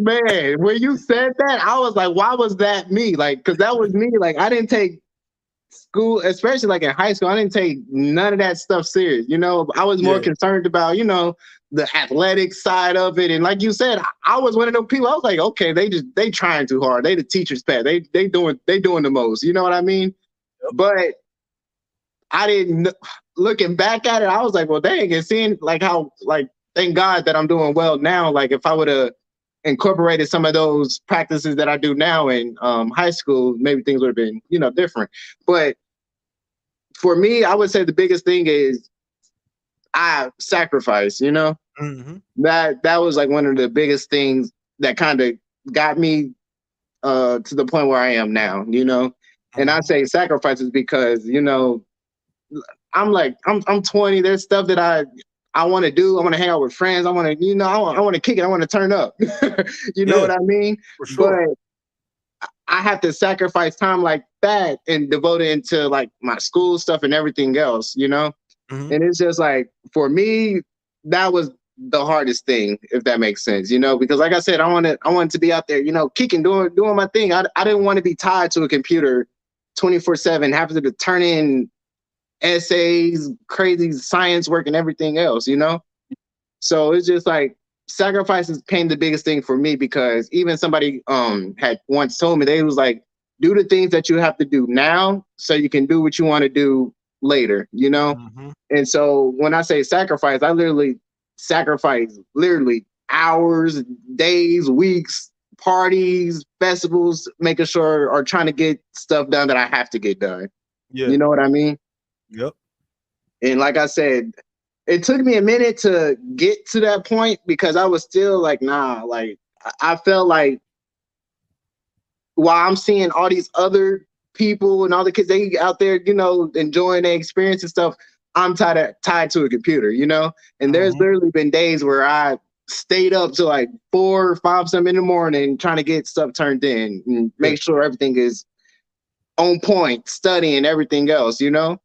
man, when you said that, I was like, why was that me? Like, because that was me. Like I didn't take school, especially like in high school, I didn't take none of that stuff serious. I was more Yeah. concerned about, the athletic side of it. And like you said, I was one of those people. I was like, okay, they trying too hard. They the teacher's pet. They doing the most. You know what I mean? Yep. But I didn't. Looking back at it, I was like, well, dang, and seeing like how like thank God that I'm doing well now. Like if I would have incorporated some of those practices that I do now in high school, maybe things would have been different. But for me, I would say the biggest thing is I sacrifice. Mhm. That was like one of the biggest things that kind of got me to the point where I am now. And I Mhm. say sacrifices because I'm 20. There's stuff that I want to do. I want to hang out with friends. I want to I want to kick it. I want to turn up. You know Yeah, what I mean? for sure. But I have to sacrifice time like that and devote it into like my school stuff and everything else. Mhm. And it's just like for me, that was the hardest thing, if that makes sense, because like I said, I wanted to be out there, kicking, doing my thing. I didn't want to be tied to a computer 24/7, having to turn in essays, crazy science work and everything else. So it's just like sacrifices came the biggest thing for me because even somebody had once told me, they was like, do the things that you have to do now so you can do what you want to do later. Mhm. And so when I say sacrifice, I literally sacrifice literally hours, days, weeks, parties, festivals, making sure or trying to get stuff done that I have to get done. Yeah. You know what I mean? Yep. And like I said, it took me a minute to get to that point because I was still like, nah, like I felt like while I'm seeing all these other people and all the kids, they out there, enjoying their experience and stuff, I'm tied to a computer. And there's Mhm. literally been days where I stayed up to like 4 or 5 something in the morning trying to get stuff turned in and Yeah. make sure everything is on point, studying everything else. Yep.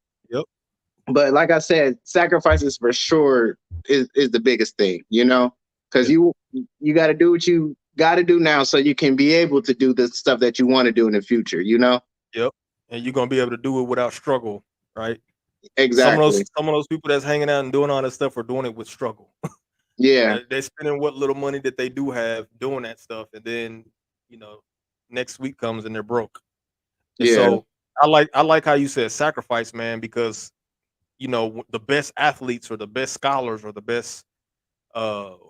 But like I said, sacrifices for sure is the biggest thing, because Yeah. you got to do what you got to do now so you can be able to do the stuff that you want to do in the future. Yep. And you're gonna be able to do it without struggle, right? Exactly. Some of those people that's hanging out and doing all that stuff are doing it with struggle. Yeah. They're spending what little money that they do have doing that stuff, and then you know, next week comes and they're broke. And Yeah. so I like how you said sacrifice, man, because the best athletes or the best scholars or the best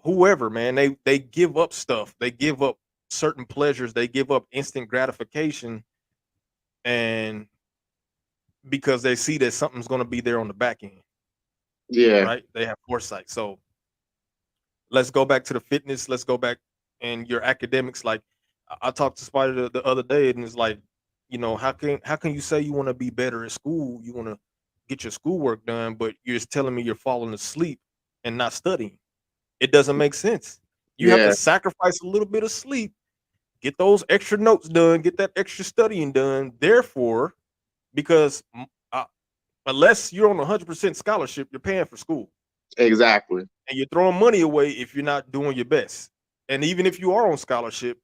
whoever, man, they give up stuff. They give up certain pleasures. They give up instant gratification, and because they see that something's going to be there on the back end, Yeah. right? They have foresight. So let's go back to the fitness. Let's go back and your academics. Like I talked to Spider the other day, and it's like, how can you say you want to be better at school? You want to get your schoolwork done, but you're just telling me you're falling asleep and not studying. It doesn't make sense. You have to Yeah. sacrifice a little bit of sleep, get those extra notes done, get that extra studying done. Therefore, because unless you're on 100% scholarship, you're paying for school. Exactly. And you're throwing money away if you're not doing your best. And even if you are on scholarship,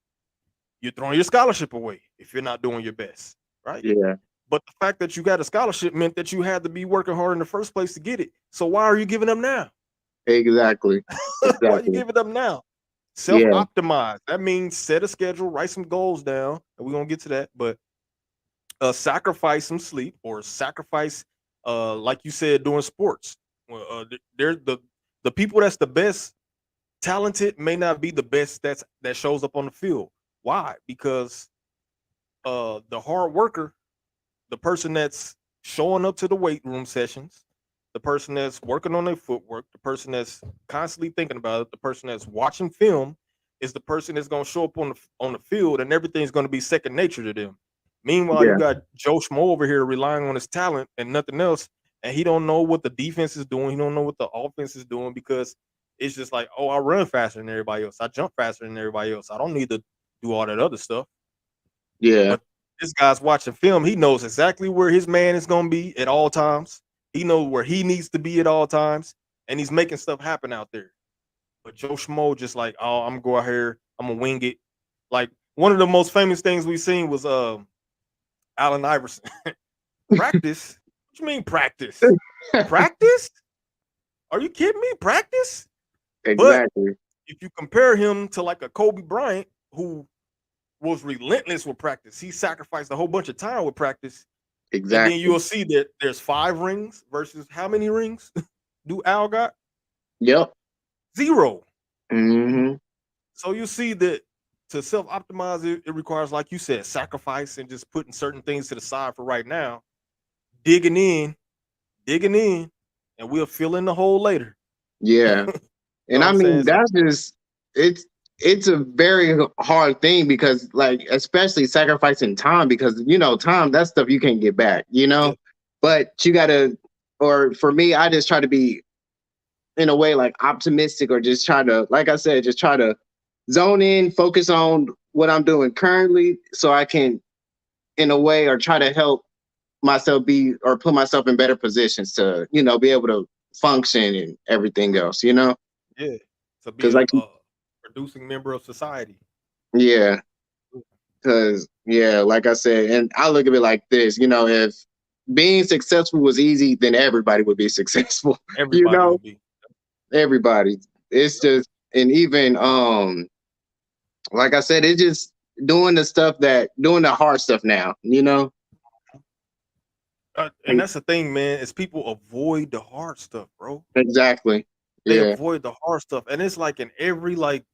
you're throwing your scholarship away if you're not doing your best, right? Yeah. But the fact that you got a scholarship meant that you had to be working hard in the first place to get it. So why are you giving them now? Exactly. Why are you Exactly. giving them now? Yeah. Self-optimize. That means set a schedule, write some goals down, and we're gonna get to that. But sacrifice some sleep or sacrifice, like you said, doing sports. Well, they're the people that's the best talented may not be the best that shows up on the field. Why? Because the hard worker, the person that's showing up to the weight room sessions, the person that's working on their footwork, the person that's constantly thinking about it, the person that's watching film is the person that's going to show up on the field, and everything's going to be second nature to them. Meanwhile, you Yeah. got Joe Schmo over here relying on his talent and nothing else, and he don't know what the defense is doing. He don't know what the offense is doing because it's just like, oh, I run faster than everybody else. I jump faster than everybody else. I don't need to do all that other stuff. Yeah. But this guy's watching film. He knows exactly where his man is going to be at all times. He knows where he needs to be at all times, and he's making stuff happen out there. But Joe Schmo just like, oh, I'm gonna go out here, I'm gonna wing it. Like one of the most famous things we've seen was Allen Iverson. Practice? What you mean practice? Practice? Are you kidding me? Practice? Exactly. If you compare him to like a Kobe Bryant who was relentless with practice, he sacrificed a whole bunch of time with practice. And Exactly. then you'll see that there's 5 rings versus how many rings do Al got? Yep. 0. Mm-hmm. So you see that to self-optimize it requires, like you said, sacrifice and just putting certain things to the side for right now, digging in, and we'll fill in the hole later. Yeah. And I mean, that's just it's a very hard thing because, like, especially sacrificing time, because time, that's stuff you can't get back, Yeah. but you gotta, or for me, I just try to be in a way like optimistic, or just try to, like I said, just try to zone in, focus on what I'm doing currently so I can, in a way, or try to help myself be, or put myself in better positions to, be able to function and everything else, Yeah. To be because a, like, producing member of society. yeah, because like I said, and I look at it like this, if being successful was easy, then everybody would be successful. Everybody will be. Everybody. It's just, and even like I said, it's just doing the hard stuff now, And that's the thing, man, is people avoid the hard stuff, bro. Exactly. They Yeah. avoid the hard stuff. And it's like in everything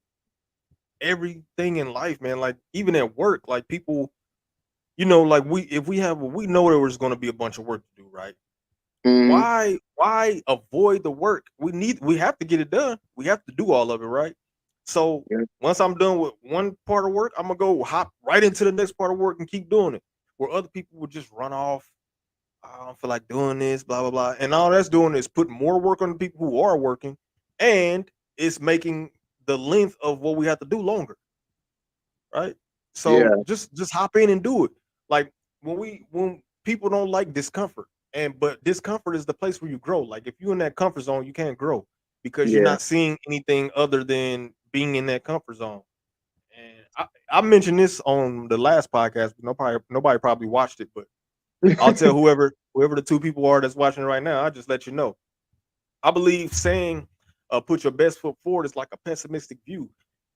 in life, man. Like even at work, like people, like we know there's gonna be a bunch of work to do, right? Mhm. Why avoid the work? We have to get it done. We have to do all of it, right? So Yeah. once I'm done with one part of work, I'm gonna go hop right into the next part of work and keep doing it. Where other people would just run off. I don't feel like doing this, blah blah blah, and all that's doing is putting more work on the people who are working, and it's making the length of what we have to do longer, right? Yeah. So just hop in and do it. Like when people don't like discomfort, but discomfort is the place where you grow. Like if you're in that comfort zone, you can't grow because you're Yeah. not seeing anything other than being in that comfort zone. And I mentioned this on the last podcast, but nobody probably watched it, but I'll tell whoever the 2 people are that's watching right now, I'll just let you know. I believe saying put your best foot forward is like a pessimistic view.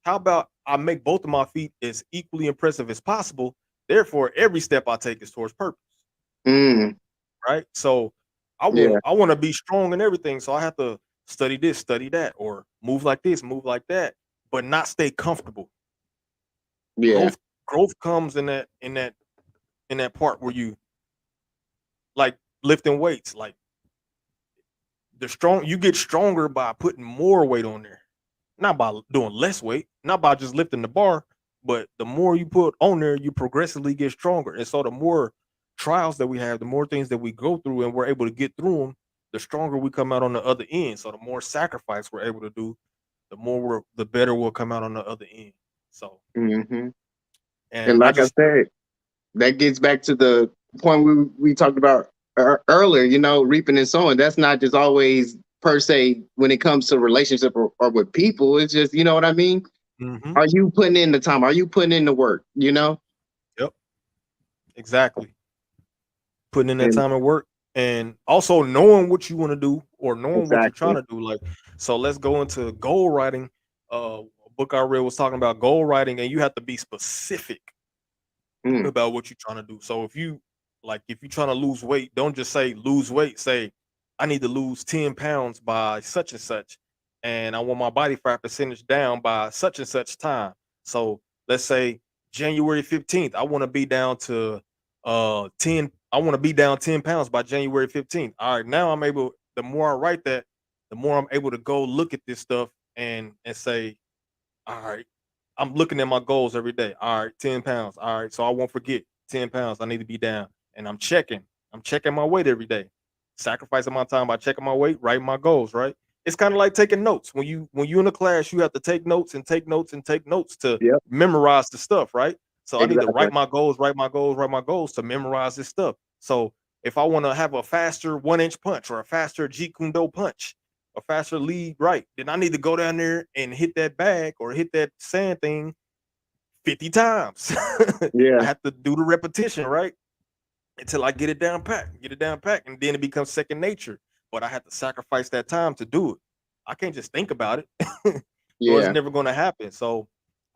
How about I make both of my feet as equally impressive as possible? Therefore, every step I take is towards purpose. Mm. Right. So Yeah. I want to be strong in everything. So I have to study this, study that, or move like this, move like that, but not stay comfortable. Yeah. Growth comes in that part where you like lifting weights, like you get stronger by putting more weight on there, not by doing less weight, not by just lifting the bar, but the more you put on there, you progressively get stronger. And so the more trials that we have, the more things that we go through and we're able to get through them, the stronger we come out on the other end. So the more sacrifice we're able to do, the better we'll come out on the other end. So Mhm. and And I like I just said, that gets back to the point we talked about earlier, you know, reaping and sowing, that's not just always per se when it comes to relationship or with people. It's just, you know what I mean? Mm-hmm. Are you putting in the time? Are you putting in the work? You know? Yep. Exactly. Putting in that And time and work, and also knowing what you want to do or knowing what you're trying exactly. to do. Like, so let's go into goal writing. A book I read was talking about goal writing, and you have to be specific Mm, about what you're trying to do. So if you're trying to lose weight, don't just say lose weight. Say, I need to lose 10 pounds by such and such, and I want my body fat percentage down by such and such time. So let's say January 15th, I want to be down to 10. I want to be down 10 pounds by January 15th. All right, now I'm able, the more I write that, the more I'm able to go look at this stuff and say, all right, I'm looking at my goals every day. All right, 10 pounds. All right, so I won't forget 10 pounds. I need to be down. And I'm checking. I'm checking my weight every day. Sacrificing my time by checking my weight, writing my goals, right? It's kind of like taking notes. When you in a class, you have to take notes and take notes and take notes to yep. memorize the stuff, right? So I need to Exactly. write my goals, write my goals, write my goals to memorize this stuff. So if I want to have a faster 1-inch punch or a faster Jeet Kune Do punch, a faster lead right, then I need to go down there and hit that bag or hit that sand thing 50 times. I Yeah. have to do the repetition, right? Until I get it down pat, and then it becomes second nature. But I have to sacrifice that time to do it. I can't just think about it, or it's Yeah. never going to happen. So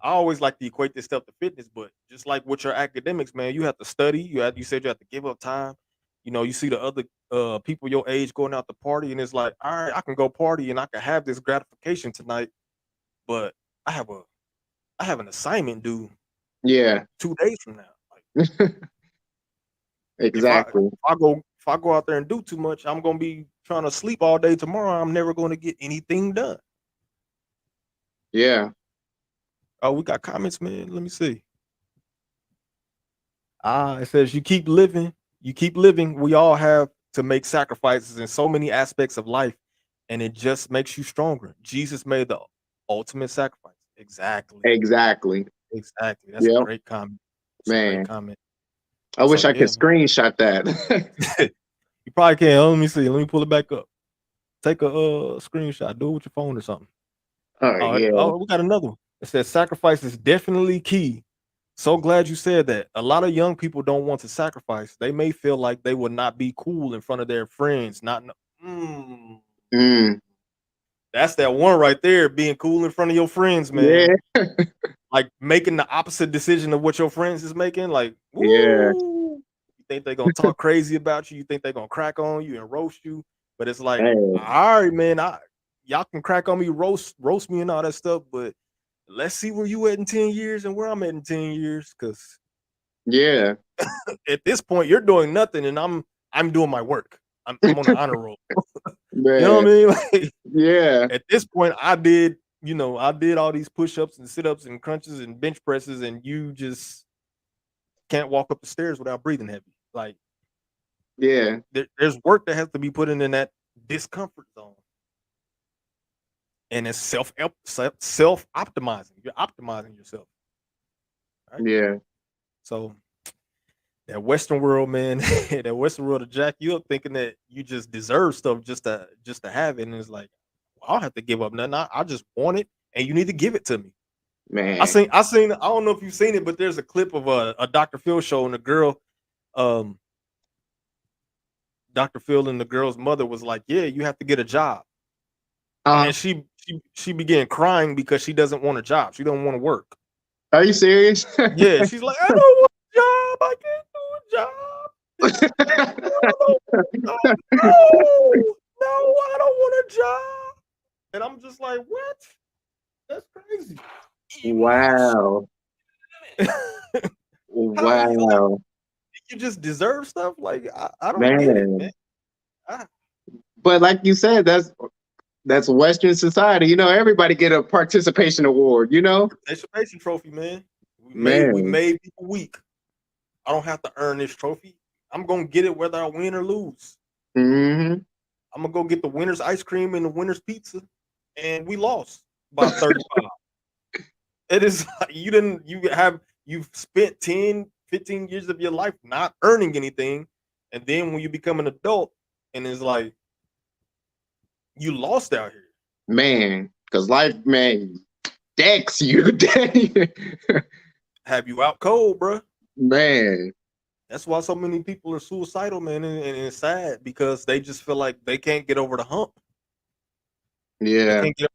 I always like to equate this stuff to fitness, but just like with your academics, man, you have to study. You said you have to give up time. You know, you see the other people your age going out to party, and it's like, all right, I can go party and I can have this gratification tonight, but I have a I have an assignment due Yeah. 2 days from now. Like, if I Exactly. if I go out there and do too much, I'm gonna be trying to sleep all day tomorrow. I'm never gonna get anything done. Yeah. Oh, we got comments, man. Let me see. It says you keep living. We all have to make sacrifices in so many aspects of life, and it just makes you stronger. Jesus made the ultimate sacrifice. Exactly. Exactly. Exactly. That's a Yep. great comment. It's a great Man. comment. I So wish I could yeah, screenshot that. you probably can. Let me see. Let me pull it back up. Take a screenshot. Do it with your phone or something. Oh yeah. We got another one. It says sacrifice is definitely key. So glad you said that. A lot of young people don't want to sacrifice. They may feel like they will not be cool in front of their friends. Mm, Mm, that's that one right there, being cool in front of your friends, man. yeah. Like making the opposite decision of what your friends is making. Like, Yeah. woo, you think they're gonna talk crazy about you, you think they're gonna crack on you and roast you. But it's like, Hey. all right, man, y'all can crack on me, roast me and all that stuff, but let's see where you at in 10 years and where I'm at in 10 years. Cause Yeah. at this point, you're doing nothing and I'm doing my work. I'm on the honor roll. You know what I Man. mean? Like, Yeah. at this point, I did all these push-ups and sit-ups and crunches and bench presses, and you just can't walk up the stairs without breathing heavy. Like, Yeah. there's work that has to be put in that discomfort zone. And it's self-optimizing. You're optimizing yourself. Right? Yeah. So that Western world, man, that Western world to jack you up thinking that you just deserve stuff just to have it. And it's like, well, I don't have to give up nothing. I just want it, and you need to give it to me. Man. I don't know if you've seen it, but there's a clip of a Dr. Phil show, and the girl, Dr. Phil and the girl's mother was like, yeah, you have to get a job. Uh, And she began crying because she doesn't want a job. She don't want to work. are you serious? Yeah, she's like, I don't want a job. I can't do a job. No, I don't want a job. And I'm just like, what? That's crazy. Wow. How you like? Wow. You just deserve stuff? Like, I don't get it, man. Man. But like you said, that's Western society. You know, everybody get a participation award, you know? Participation trophy, man. We Man. made people weak. I don't have to earn this trophy. I'm gonna get it whether I win or lose. Mm-hmm. I'm gonna go get the winner's ice cream and the winner's pizza, and we lost by 35. It is like you've spent 10, 15 years of your life not earning anything, And then when you become an adult, and it's like you lost out here, man. Because life, man, decks you, have you out cold, bro. man. That's why so many people are suicidal, man, and it's sad because they just feel like they can't get over the hump. They Yeah, can't get,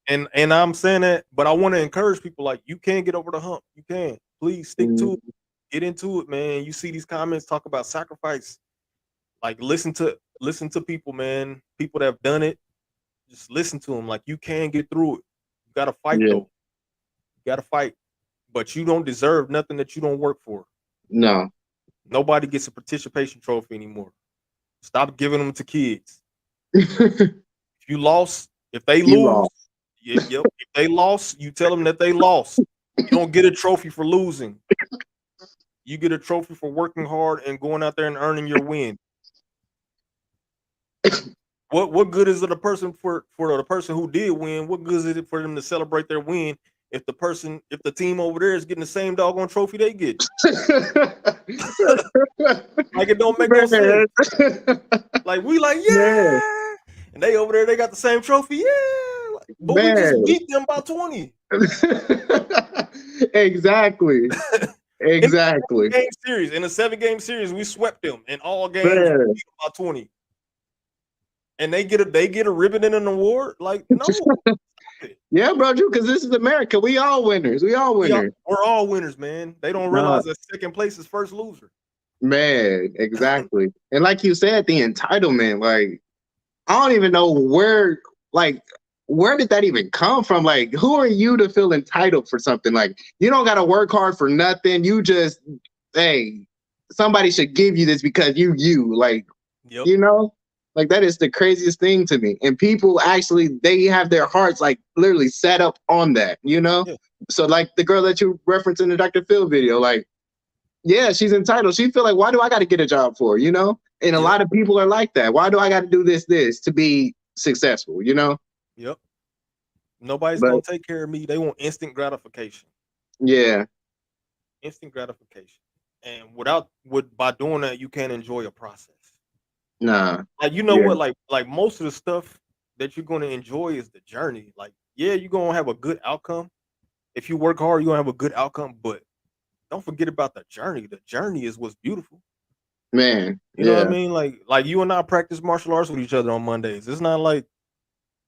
and I'm saying that, but I want to encourage people like you can get over the hump. You can. Please stick to it. Get into it, man. You see these comments talk about sacrifice. Like listen to people, man. People that have done it. Just listen to them. Like you can get through it. You gotta fight yeah. though. You gotta fight. But you don't deserve nothing that you don't work for. No. Nobody gets a participation trophy anymore. Stop giving them to kids. You If you lost, if they lose, lost. yep. If they lost, you tell them that they lost. You don't get a trophy for losing. You get a trophy for working hard and going out there and earning your win. What good is it the person for the person who did win? What good is it for them to celebrate their win if the team over there is getting the same doggone trophy they get? Like it don't make no sense. Like we like, yeah, and they over there they got the same trophy, yeah. Like, but we just beat them by 20. Exactly. Exactly. In a 7-game series, we swept them in all games, we beat them by 20. And they get a ribbon and an award? Like, no. Yeah, bro, because this is America. We all winners. We're all winners, man. They don't realize that second place is first loser. Man, exactly. And like you said, the entitlement, like, I don't even know where did that even come from? Like, who are you to feel entitled for something? Like, you don't got to work hard for nothing. You just, hey, somebody should give you this because like, you know? Like, that is the craziest thing to me. And people actually, they have their hearts like literally set up on that, you know? Yeah. So like the girl that you referenced in the Dr. Phil video, like, yeah, she's entitled. She feel like, why do I got to get a job for, you know? And a lot of people are like that. Why do I got to do this to be successful, you know? Yep. Nobody's going to take care of me. They want instant gratification. Yeah. Instant gratification. And by doing that, you can't enjoy a process. Nah. Like, you know what? Like most of the stuff that you're going to enjoy is the journey. Like, yeah, you're going to have a good outcome. If you work hard, you're going to have a good outcome. But don't forget about the journey. The journey is what's beautiful. Man. You know what I mean? Like you and I practice martial arts with each other on Mondays. It's not like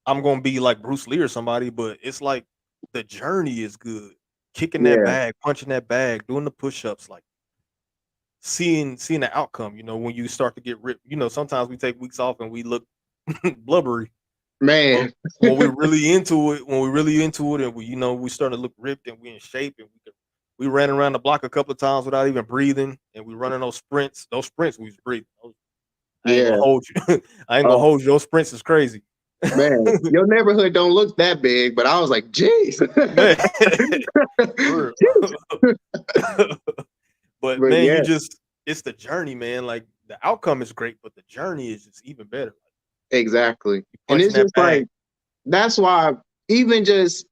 I'm going to be like Bruce Lee or somebody, but it's like the journey is good. Kicking that bag, punching that bag, doing the push-ups, like seeing the outcome, you know, when you start to get ripped. You know, sometimes we take weeks off and we look blubbery. Man. But when we're really into it, and we start to look ripped and we're in shape and we ran around the block a couple of times without even breathing, and we running those sprints we was breathing. I ain't gonna hold you. I ain't gonna hold you. Those sprints is crazy. Man, your neighborhood don't look that big, but I was like, jeez. But man, it's the journey, man. Like the outcome is great, but the journey is just even better. Exactly. And it's just like, that's why even just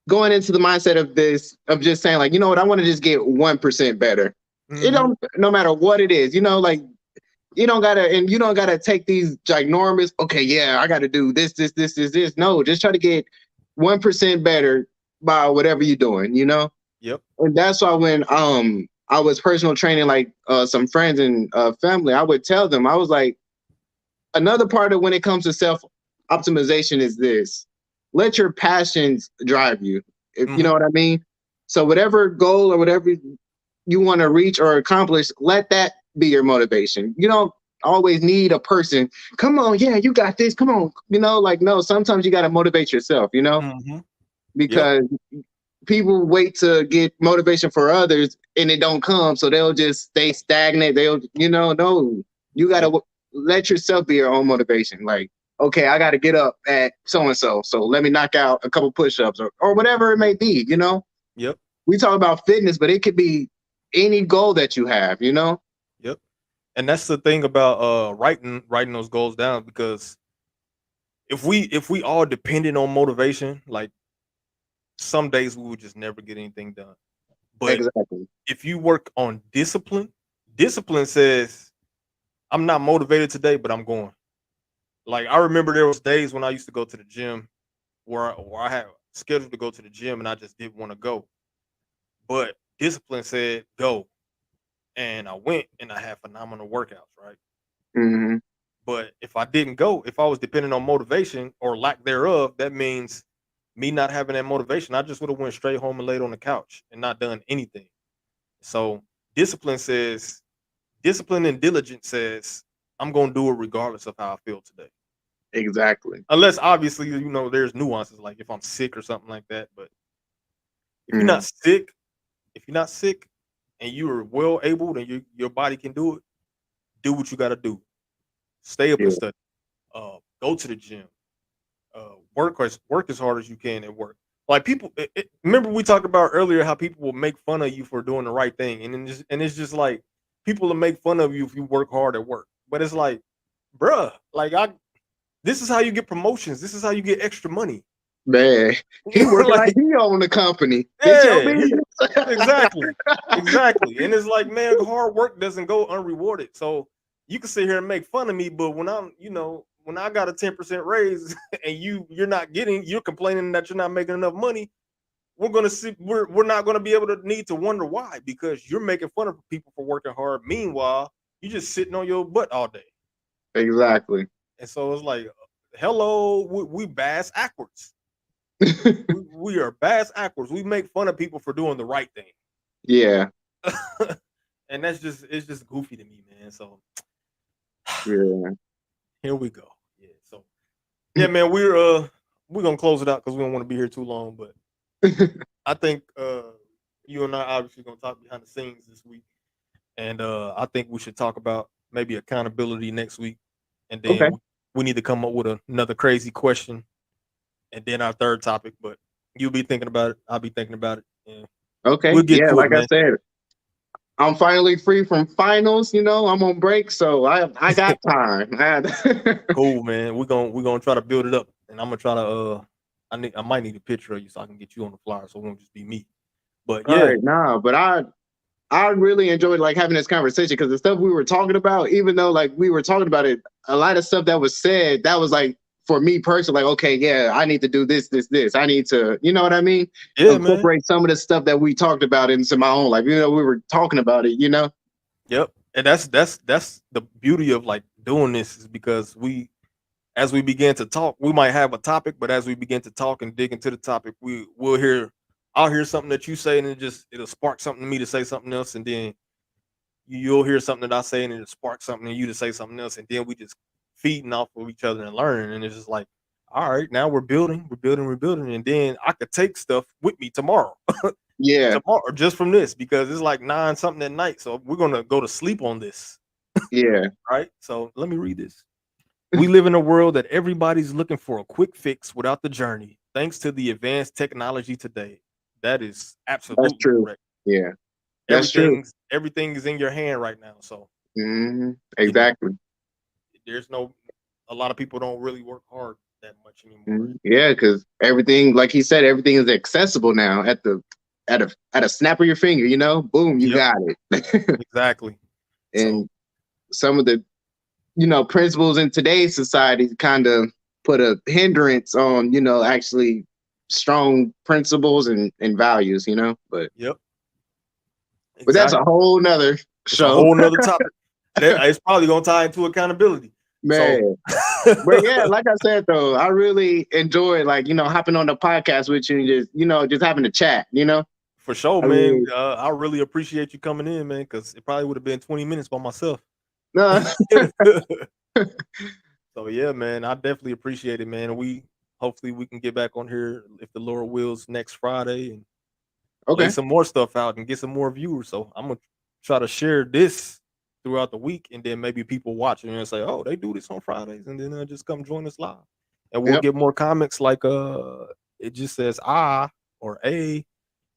going into the mindset of this, of just saying like, you know what, I want to just get 1% better. It don't, no matter what it is, you know, like you don't gotta take these ginormous, okay, yeah, I gotta do this. No, just try to get 1% better by whatever you're doing, you know? Yep. And that's why when I was personal training like some friends and family, I would tell them, I was like, another part of when it comes to self-optimization is this. Let your passions drive you. If you know what I mean? So whatever goal or whatever you want to reach or accomplish, let that be your motivation. You don't always need a person. Come on, yeah, you got this. Come on. You know, like, no, sometimes you got to motivate yourself, you know? Because people wait to get motivation for others and it don't come. So they'll just stay stagnant. No, you got to let yourself be your own motivation. Like, okay, I got to get up at so-and-so. So let me knock out a couple push-ups or whatever it may be, you know? Yep. We talk about fitness, but it could be any goal that you have, you know? Yep. And that's the thing about writing those goals down, because if we all depended on motivation, like some days we would just never get anything done. But if you work on discipline says I'm not motivated today, but I'm going. Like, I remember there was days when I used to go to the gym where I had scheduled to go to the gym and I just didn't want to go. But discipline said go. And I went and I had phenomenal workouts, right? Mm-hmm. But if I didn't go, if I was depending on motivation or lack thereof, that means me not having that motivation. I just would have went straight home and laid on the couch and not done anything. So discipline and diligence says, I'm going to do it regardless of how I feel today. Exactly. Unless obviously, there's nuances, like if I'm sick or something like that. But if you're not sick and you're well able and your body can do it, do what you got to do. Stay up and study. Go to the gym. Work as hard as you can at work. Like people, remember we talked about earlier how people will make fun of you for doing the right thing, and it's just like people will make fun of you if you work hard at work. But it's like, bruh, like this is how you get promotions. This is how you get extra money. Man, he worked like he owned the company. Yeah, exactly. And it's like, man, hard work doesn't go unrewarded. So you can sit here and make fun of me, but when I got a 10% raise and you're complaining that you're not making enough money, we're not gonna be able to need to wonder why, because you're making fun of people for working hard. Meanwhile, you're just sitting on your butt all day. Exactly. And so it's like, hello, we bass backwards. we are bass backwards. We make fun of people for doing the right thing. Yeah. And it's just goofy to me, man. So yeah. Here we go. Yeah. So yeah, man, we're gonna close it out because we don't want to be here too long. But I think you and I obviously gonna talk behind the scenes this week. And I think we should talk about maybe accountability next week. And then we need to come up with another crazy question. And then our third topic. But you'll be thinking about it. I'll be thinking about it. And okay. We'll get like I said, I'm finally free from finals. I'm on break, so I got time. Cool, man. We're gonna try to build it up. And I'm gonna try to I might need a picture of you so I can get you on the flyer so it won't just be me. But yeah. Right, but I really enjoyed like having this conversation because the stuff we were talking about, even though like we were talking about it, a lot of stuff that was said, that was like for me personally, like, okay, yeah, I need to do this. I need to, you know what I mean? Yeah, incorporate some of the stuff that we talked about into my own life. We were talking about it, Yep. And that's the beauty of like doing this, is because as we begin to talk, we might have a topic, but as we begin to talk and dig into the topic, I'll hear something that you say and it'll spark something in me to say something else. And then you'll hear something that I say and it'll spark something in you to say something else. And then we just feeding off of each other and learning. And it's just like, all right, now we're building. And then I could take stuff with me tomorrow. Yeah. Tomorrow, just from this, because it's like 9 something at night. So we're going to go to sleep on this. Yeah. Right. So let me read this. We live in a world that everybody's looking for a quick fix without the journey. Thanks to the advanced technology today. That is absolutely true. correct. Yeah. That's true. Everything is in your hand right now. So exactly. There's a lot of people don't really work hard that much anymore. Yeah, because everything, like he said, everything is accessible now at a snap of your finger, boom, you got it. Exactly. And some of the principles in today's society kind of put a hindrance on, actually strong principles and values, but yep. Exactly. But that's a whole nother show. A whole nother topic. It's probably gonna tie into accountability. Man. But yeah, like I said though, I really enjoyed hopping on the podcast with you and just having a chat, For sure, man. I really appreciate you coming in, man, because it probably would have been 20 minutes by myself. So yeah, man, I definitely appreciate it, man. Hopefully we can get back on here if the Lord wills next Friday and lay some more stuff out and get some more viewers. So I'm gonna try to share this throughout the week, and then maybe people watching and say, "Oh, they do this on Fridays," and then they'll just come join us live, and we'll get more comments like it just says or a.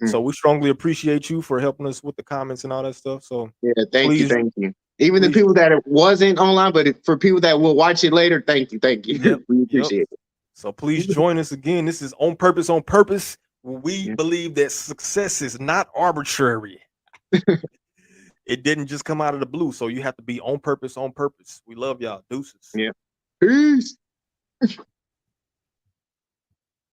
So we strongly appreciate you for helping us with the comments and all that stuff. So yeah, thank you. Even the people that it wasn't online, but for people that will watch it later, thank you. Yep. We appreciate it. So please join us again. This is On Purpose. We believe that success is not arbitrary. it didn't just come out of the blue. So you have to be on purpose, on purpose. We love y'all. Deuces. Yeah. Peace.